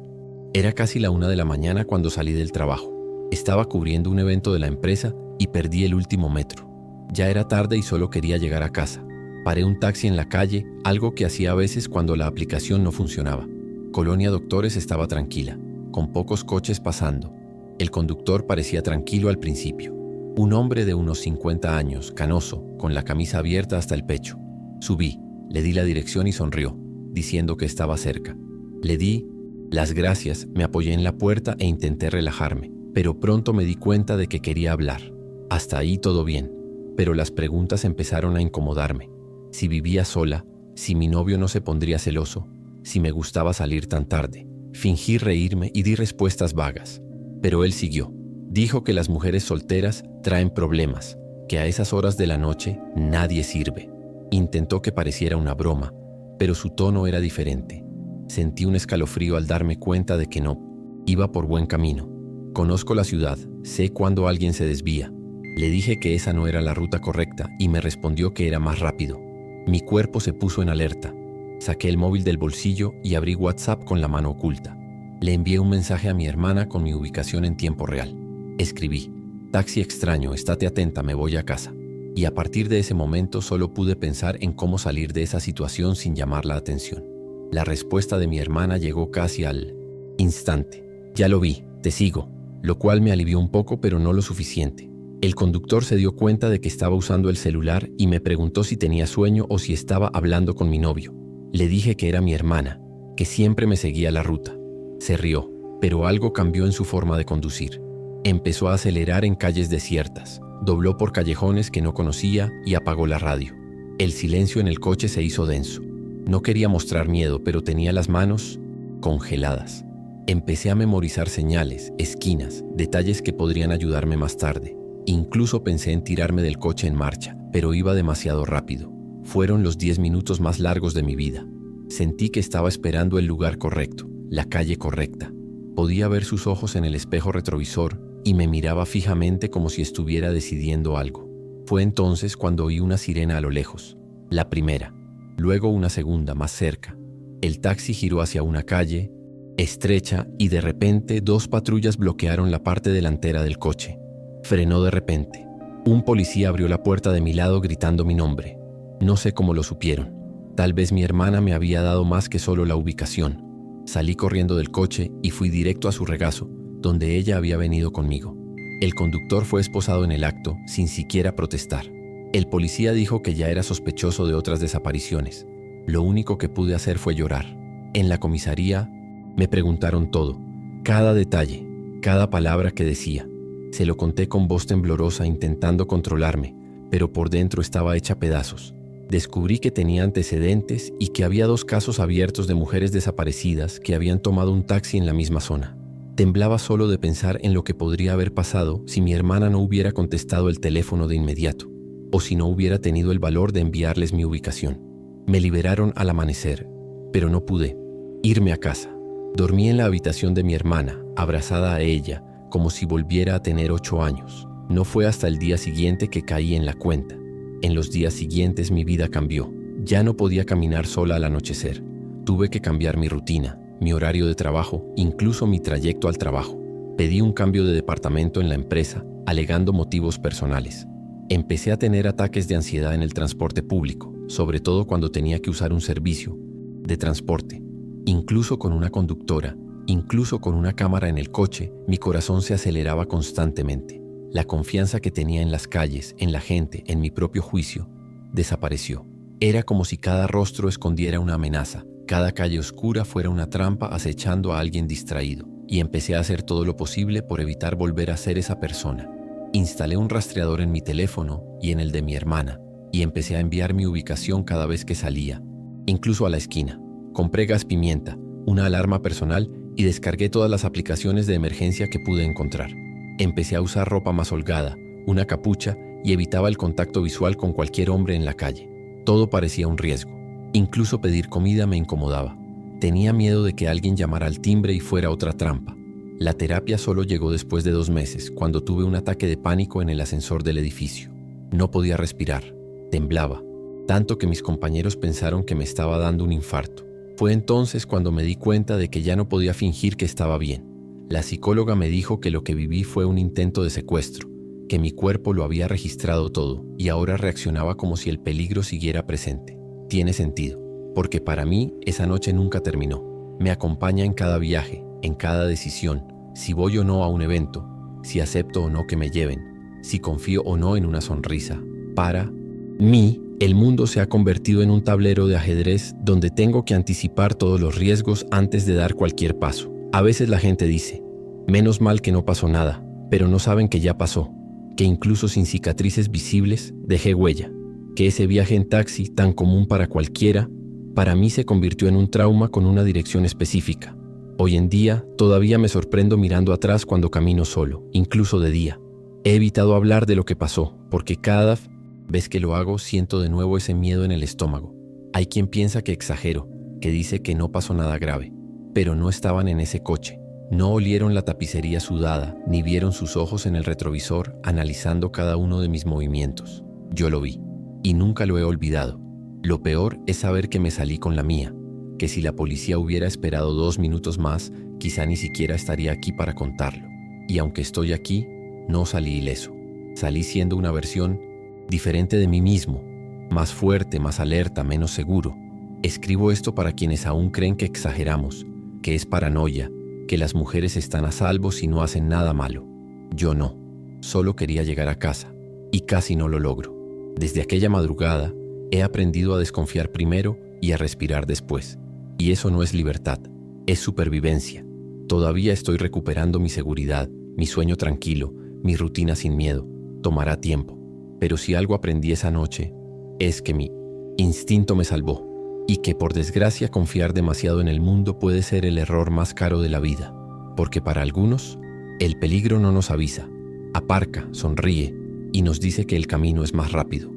Era casi la 1 de la mañana cuando salí del trabajo. Estaba cubriendo un evento de la empresa y perdí el último metro. Ya era tarde y solo quería llegar a casa. Paré un taxi en la calle, algo que hacía a veces cuando la aplicación no funcionaba. Colonia Doctores estaba tranquila, con pocos coches pasando. El conductor parecía tranquilo al principio. Un hombre de unos 50 años, canoso, con la camisa abierta hasta el pecho. Subí, le di la dirección y sonrió, diciendo que estaba cerca. Le di las gracias, me apoyé en la puerta e intenté relajarme, pero pronto me di cuenta de que quería hablar. Hasta ahí todo bien, pero las preguntas empezaron a incomodarme. Si vivía sola, si mi novio no se pondría celoso, si me gustaba salir tan tarde. Fingí reírme y di respuestas vagas. Pero él siguió. Dijo que las mujeres solteras traen problemas, que a esas horas de la noche nadie sirve. Intentó que pareciera una broma, pero su tono era diferente. Sentí un escalofrío al darme cuenta de que no. Iba por buen camino. Conozco la ciudad, sé cuándo alguien se desvía. Le dije que esa no era la ruta correcta y me respondió que era más rápido. Mi cuerpo se puso en alerta. Saqué el móvil del bolsillo y abrí WhatsApp con la mano oculta. Le envié un mensaje a mi hermana con mi ubicación en tiempo real. Escribí: taxi extraño, estate atenta, me voy a casa. Y a partir de ese momento solo pude pensar en cómo salir de esa situación sin llamar la atención. La respuesta de mi hermana llegó casi al instante. Ya lo vi, te sigo, lo cual me alivió un poco, pero no lo suficiente. El conductor se dio cuenta de que estaba usando el celular y me preguntó si tenía sueño o si estaba hablando con mi novio. Le dije que era mi hermana, que siempre me seguía la ruta. Se rió, pero algo cambió en su forma de conducir. Empezó a acelerar en calles desiertas, dobló por callejones que no conocía y apagó la radio. El silencio en el coche se hizo denso. No quería mostrar miedo, pero tenía las manos congeladas. Empecé a memorizar señales, esquinas, detalles que podrían ayudarme más tarde. Incluso pensé en tirarme del coche en marcha, pero iba demasiado rápido. Fueron los 10 minutos más largos de mi vida. Sentí que estaba esperando el lugar correcto, la calle correcta. Podía ver sus ojos en el espejo retrovisor y me miraba fijamente como si estuviera decidiendo algo. Fue entonces cuando oí una sirena a lo lejos. La primera, luego una segunda más cerca. El taxi giró hacia una calle estrecha y de repente 2 patrullas bloquearon la parte delantera del coche. Frenó de repente. Un policía abrió la puerta de mi lado gritando mi nombre. No sé cómo lo supieron. Tal vez mi hermana me había dado más que solo la ubicación. Salí corriendo del coche y fui directo a su regazo, donde ella había venido conmigo. El conductor fue esposado en el acto, sin siquiera protestar. El policía dijo que ya era sospechoso de otras desapariciones. Lo único que pude hacer fue llorar. En la comisaría me preguntaron todo, cada detalle, cada palabra que decía. Se lo conté con voz temblorosa intentando controlarme, pero por dentro estaba hecha pedazos. Descubrí que tenía antecedentes y que había 2 casos abiertos de mujeres desaparecidas que habían tomado un taxi en la misma zona. Temblaba solo de pensar en lo que podría haber pasado si mi hermana no hubiera contestado el teléfono de inmediato, o si no hubiera tenido el valor de enviarles mi ubicación. Me liberaron al amanecer, pero no pude irme a casa. Dormí en la habitación de mi hermana, abrazada a ella, como si volviera a tener 8 años. No fue hasta el día siguiente que caí en la cuenta. En los días siguientes mi vida cambió. Ya no podía caminar sola al anochecer. Tuve que cambiar mi rutina, mi horario de trabajo, incluso mi trayecto al trabajo. Pedí un cambio de departamento en la empresa, alegando motivos personales. Empecé a tener ataques de ansiedad en el transporte público, sobre todo cuando tenía que usar un servicio de transporte. Incluso con una conductora, incluso con una cámara en el coche, mi corazón se aceleraba constantemente. La confianza que tenía en las calles, en la gente, en mi propio juicio, desapareció. Era como si cada rostro escondiera una amenaza, cada calle oscura fuera una trampa acechando a alguien distraído, y empecé a hacer todo lo posible por evitar volver a ser esa persona. Instalé un rastreador en mi teléfono y en el de mi hermana, y empecé a enviar mi ubicación cada vez que salía, incluso a la esquina. Compré gas pimienta, una alarma personal y descargué todas las aplicaciones de emergencia que pude encontrar. Empecé a usar ropa más holgada, una capucha y evitaba el contacto visual con cualquier hombre en la calle. Todo parecía un riesgo. Incluso pedir comida me incomodaba. Tenía miedo de que alguien llamara al timbre y fuera otra trampa. La terapia solo llegó después de 2 meses, cuando tuve un ataque de pánico en el ascensor del edificio. No podía respirar, temblaba, tanto que mis compañeros pensaron que me estaba dando un infarto. Fue entonces cuando me di cuenta de que ya no podía fingir que estaba bien. La psicóloga me dijo que lo que viví fue un intento de secuestro, que mi cuerpo lo había registrado todo y ahora reaccionaba como si el peligro siguiera presente. Tiene sentido, porque para mí esa noche nunca terminó. Me acompaña en cada viaje, en cada decisión, si voy o no a un evento, si acepto o no que me lleven, si confío o no en una sonrisa. Para mí, el mundo se ha convertido en un tablero de ajedrez donde tengo que anticipar todos los riesgos antes de dar cualquier paso. A veces la gente dice, menos mal que no pasó nada, pero no saben que ya pasó, que incluso sin cicatrices visibles dejé huella, que ese viaje en taxi tan común para cualquiera, para mí se convirtió en un trauma con una dirección específica. Hoy en día todavía me sorprendo mirando atrás cuando camino solo, incluso de día. He evitado hablar de lo que pasó, porque cada vez que lo hago siento de nuevo ese miedo en el estómago. Hay quien piensa que exagero, que dice que no pasó nada grave, pero no estaban en ese coche. No olieron la tapicería sudada, ni vieron sus ojos en el retrovisor analizando cada uno de mis movimientos. Yo lo vi, y nunca lo he olvidado. Lo peor es saber que me salí con la mía, que si la policía hubiera esperado 2 minutos más, quizá ni siquiera estaría aquí para contarlo. Y aunque estoy aquí, no salí ileso. Salí siendo una versión diferente de mí mismo, más fuerte, más alerta, menos seguro. Escribo esto para quienes aún creen que exageramos, que es paranoia, que las mujeres están a salvo si no hacen nada malo. Yo no, solo quería llegar a casa, y casi no lo logro. Desde aquella madrugada, he aprendido a desconfiar primero y a respirar después. Y eso no es libertad, es supervivencia. Todavía estoy recuperando mi seguridad, mi sueño tranquilo, mi rutina sin miedo. Tomará tiempo. Pero si algo aprendí esa noche, es que mi instinto me salvó. Y que por desgracia confiar demasiado en el mundo puede ser el error más caro de la vida. Porque para algunos, el peligro no nos avisa. Aparca, sonríe y nos dice que el camino es más rápido.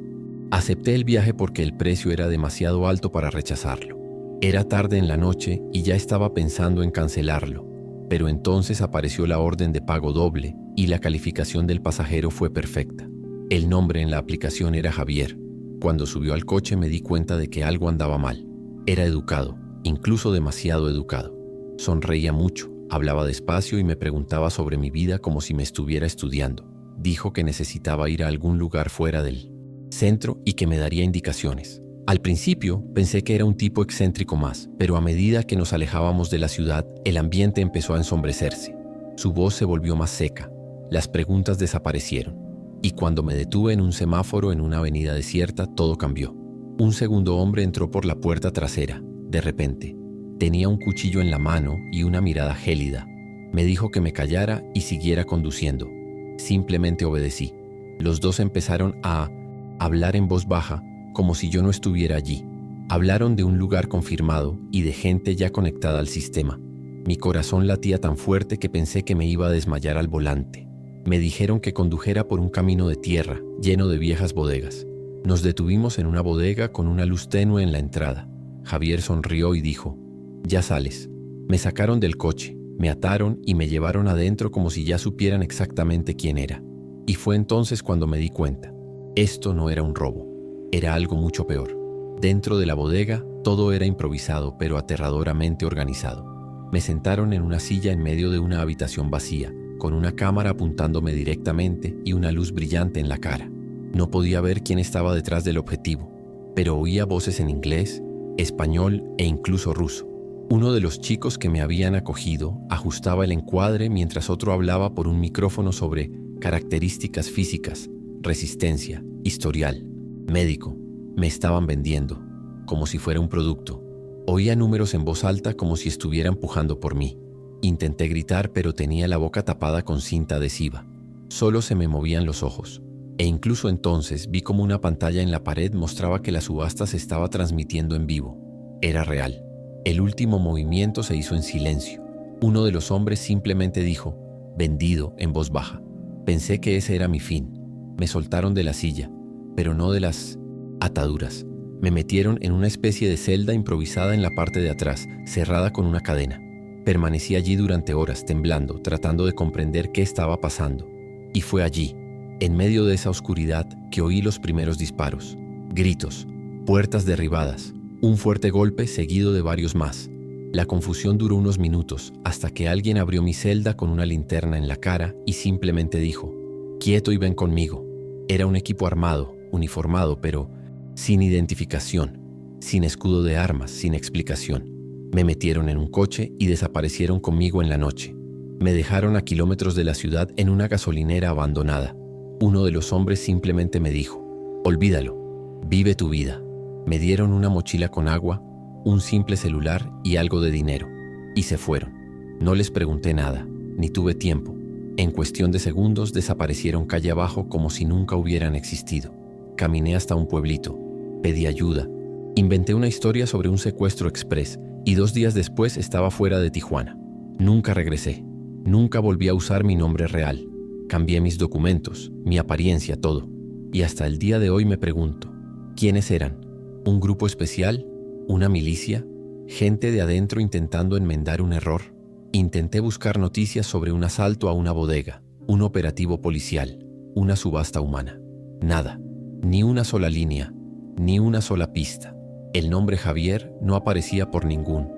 Acepté el viaje porque el precio era demasiado alto para rechazarlo. Era tarde en la noche y ya estaba pensando en cancelarlo, pero entonces apareció la orden de pago doble y la calificación del pasajero fue perfecta. El nombre en la aplicación era Javier. Cuando subió al coche me di cuenta de que algo andaba mal. Era educado, incluso demasiado educado. Sonreía mucho, hablaba despacio y me preguntaba sobre mi vida como si me estuviera estudiando. Dijo que necesitaba ir a algún lugar fuera del centro y que me daría indicaciones. Al principio pensé que era un tipo excéntrico más, pero a medida que nos alejábamos de la ciudad, el ambiente empezó a ensombrecerse. Su voz se volvió más seca, las preguntas desaparecieron, y cuando me detuve en un semáforo en una avenida desierta, todo cambió. Un segundo hombre entró por la puerta trasera, de repente. Tenía un cuchillo en la mano y una mirada gélida. Me dijo que me callara y siguiera conduciendo. Simplemente obedecí. Los dos empezaron a hablar en voz baja, como si yo no estuviera allí. Hablaron de un lugar confirmado y de gente ya conectada al sistema. Mi corazón latía tan fuerte que pensé que me iba a desmayar al volante. Me dijeron que condujera por un camino de tierra, lleno de viejas bodegas. Nos detuvimos en una bodega con una luz tenue en la entrada. Javier sonrió y dijo, «Ya sales». Me sacaron del coche, me ataron y me llevaron adentro como si ya supieran exactamente quién era. Y fue entonces cuando me di cuenta. Esto no era un robo. Era algo mucho peor. Dentro de la bodega, todo era improvisado, pero aterradoramente organizado. Me sentaron en una silla en medio de una habitación vacía, con una cámara apuntándome directamente y una luz brillante en la cara. No podía ver quién estaba detrás del objetivo, pero oía voces en inglés, español e incluso ruso. Uno de los chicos que me habían acogido ajustaba el encuadre mientras otro hablaba por un micrófono sobre características físicas, resistencia, historial, médico. Me estaban vendiendo, como si fuera un producto. Oía números en voz alta como si estuviera empujando por mí. Intenté gritar, pero tenía la boca tapada con cinta adhesiva. Solo se me movían los ojos. E incluso entonces vi como una pantalla en la pared mostraba que la subasta se estaba transmitiendo en vivo. Era real. El último movimiento se hizo en silencio. Uno de los hombres simplemente dijo, «vendido», en voz baja. Pensé que ese era mi fin. Me soltaron de la silla, pero no de las ataduras. Me metieron en una especie de celda improvisada en la parte de atrás, cerrada con una cadena. Permanecí allí durante horas, temblando, tratando de comprender qué estaba pasando. Y fue allí, en medio de esa oscuridad, que oí los primeros disparos. Gritos, puertas derribadas, un fuerte golpe seguido de varios más. La confusión duró unos minutos, hasta que alguien abrió mi celda con una linterna en la cara y simplemente dijo, quieto y ven conmigo. Era un equipo armado, uniformado, pero sin identificación, sin escudo de armas, sin explicación. Me metieron en un coche y desaparecieron conmigo en la noche. Me dejaron a kilómetros de la ciudad en una gasolinera abandonada. Uno de los hombres simplemente me dijo: olvídalo, vive tu vida. Me dieron una mochila con agua, un simple celular y algo de dinero. Y se fueron. No les pregunté nada, ni tuve tiempo. En cuestión de segundos desaparecieron calle abajo como si nunca hubieran existido. Caminé hasta un pueblito, pedí ayuda, inventé una historia sobre un secuestro express y 2 días después estaba fuera de Tijuana. Nunca regresé, nunca volví a usar mi nombre real. Cambié mis documentos, mi apariencia, todo. Y hasta el día de hoy me pregunto, ¿quiénes eran? ¿Un grupo especial? ¿Una milicia? ¿Gente de adentro intentando enmendar un error? Intenté buscar noticias sobre un asalto a una bodega, un operativo policial, una subasta humana. Nada, ni una sola línea, ni una sola pista. El nombre Javier no aparecía por ningún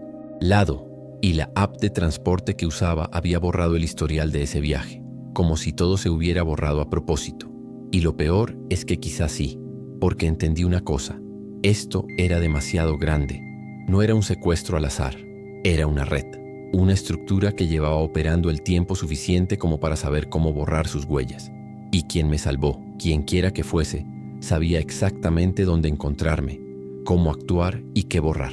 lado y la app de transporte que usaba había borrado el historial de ese viaje, como si todo se hubiera borrado a propósito. Y lo peor es que quizás sí, porque entendí una cosa: esto era demasiado grande. No era un secuestro al azar, era una red, una estructura que llevaba operando el tiempo suficiente como para saber cómo borrar sus huellas. Y quien me salvó, quien quiera que fuese, sabía exactamente dónde encontrarme, cómo actuar y qué borrar.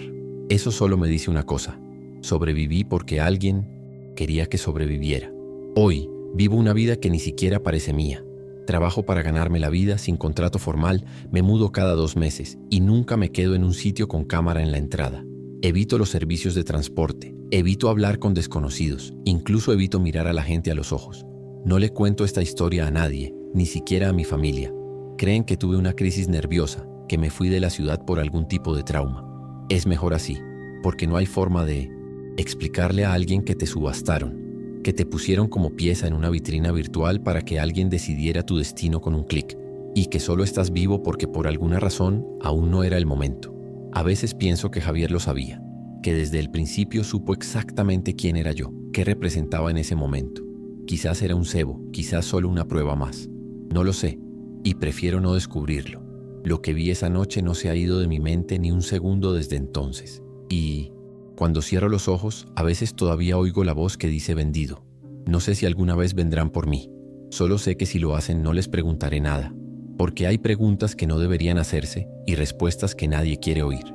Eso solo me dice una cosa: sobreviví porque alguien quería que sobreviviera. Hoy vivo una vida que ni siquiera parece mía. Trabajo para ganarme la vida sin contrato formal, me mudo cada 2 meses y nunca me quedo en un sitio con cámara en la entrada. Evito los servicios de transporte, evito hablar con desconocidos, incluso evito mirar a la gente a los ojos. No le cuento esta historia a nadie, ni siquiera a mi familia. Creen que tuve una crisis nerviosa, que me fui de la ciudad por algún tipo de trauma. Es mejor así, porque no hay forma de explicarle a alguien que te subastaron, que te pusieron como pieza en una vitrina virtual para que alguien decidiera tu destino con un clic, y que solo estás vivo porque por alguna razón aún no era el momento. A veces pienso que Javier lo sabía, que desde el principio supo exactamente quién era yo, qué representaba en ese momento. Quizás era un cebo, quizás solo una prueba más. No lo sé, y prefiero no descubrirlo. Lo que vi esa noche no se ha ido de mi mente ni un segundo desde entonces. Y cuando cierro los ojos, a veces todavía oigo la voz que dice vendido. No sé si alguna vez vendrán por mí. Solo sé que si lo hacen no les preguntaré nada, porque hay preguntas que no deberían hacerse y respuestas que nadie quiere oír.